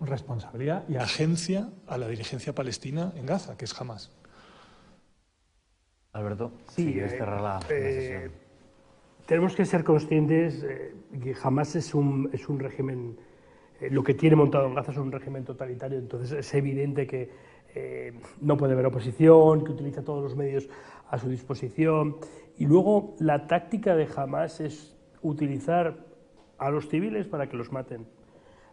responsabilidad y agencia a la dirigencia palestina en Gaza, que es Hamás. Alberto, sí, si quieres cerrar la sesión. Tenemos que ser conscientes que Hamás es un régimen, lo que tiene montado en Gaza es un régimen totalitario, entonces es evidente que no puede haber oposición, que utiliza todos los medios a su disposición. Y luego la táctica de Hamás es utilizar a los civiles para que los maten.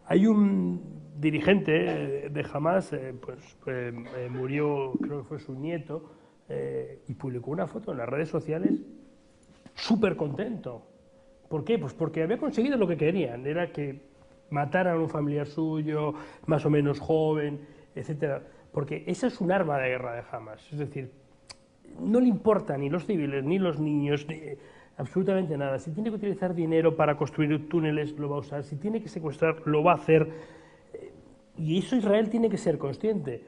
Hay un dirigente de Hamás, murió, creo que fue su nieto, y publicó una foto en las redes sociales súper contento. ¿Por qué? Pues porque había conseguido lo que querían, era que mataran a un familiar suyo, más o menos joven, etcétera, porque esa es un arma de guerra de Hamas, es decir, no le importa ni los civiles, ni los niños, ni absolutamente nada. Si tiene que utilizar dinero para construir túneles, lo va a usar, si tiene que secuestrar, lo va a hacer, y eso Israel tiene que ser consciente.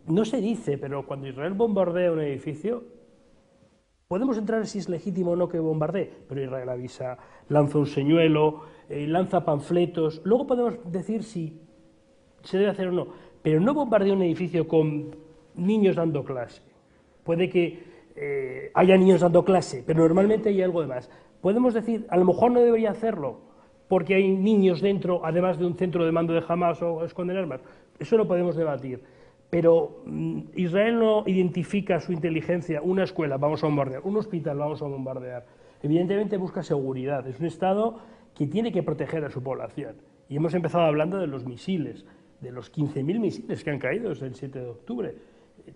No se dice, pero cuando Israel bombardea un edificio, podemos entrar si es legítimo o no que bombardee, pero Israel avisa, lanza un señuelo, lanza panfletos, luego podemos decir si se debe hacer o no, pero no bombardea un edificio con niños dando clase. Puede que haya niños dando clase, pero normalmente hay algo de más. Podemos decir, a lo mejor no debería hacerlo, porque hay niños dentro, además de un centro de mando de Hamas o esconden armas. Eso lo podemos debatir. Pero Israel no identifica su inteligencia, una escuela, vamos a bombardear, un hospital, vamos a bombardear. Evidentemente busca seguridad, es un Estado que tiene que proteger a su población. Y hemos empezado hablando de los misiles, de los 15.000 misiles que han caído desde el 7 de octubre.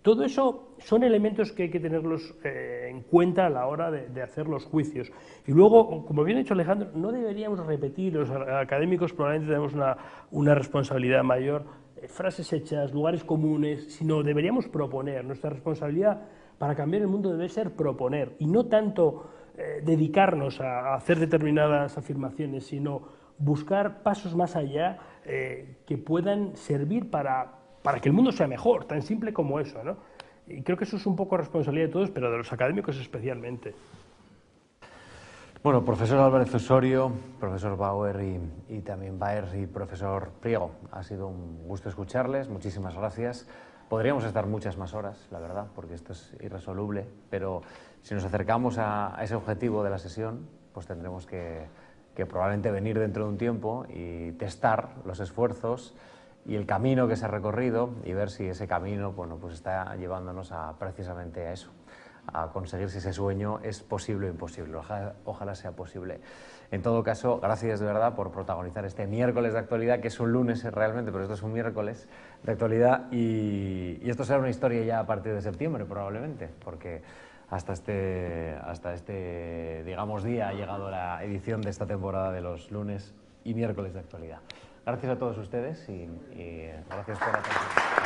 Todo eso son elementos que hay que tenerlos en cuenta a la hora de hacer los juicios. Y luego, como bien ha dicho Alejandro, no deberíamos repetir, los académicos probablemente tenemos una responsabilidad mayor, frases hechas, lugares comunes, sino deberíamos proponer. Nuestra responsabilidad para cambiar el mundo debe ser proponer, y no tanto dedicarnos a hacer determinadas afirmaciones, sino buscar pasos más allá que puedan servir para que el mundo sea mejor, tan simple como eso, ¿no? Y creo que eso es un poco responsabilidad de todos, pero de los académicos especialmente. Bueno, profesor Álvarez Osorio, profesor Bauer y también Baer y profesor Priego, ha sido un gusto escucharles, muchísimas gracias. Podríamos estar muchas más horas, la verdad, porque esto es irresoluble, pero si nos acercamos a ese objetivo de la sesión, pues tendremos que probablemente venir dentro de un tiempo y testar los esfuerzos y el camino que se ha recorrido y ver si ese camino, bueno, pues está llevándonos precisamente a eso, a conseguir si ese sueño es posible o imposible. Ojalá sea posible. En todo caso, gracias de verdad por protagonizar este miércoles de actualidad, que es un lunes realmente, pero esto es un miércoles de actualidad, y esto será una historia ya a partir de septiembre probablemente, porque hasta este digamos, día ha llegado la edición de esta temporada de los lunes y miércoles de actualidad. Gracias a todos ustedes y gracias por la atención.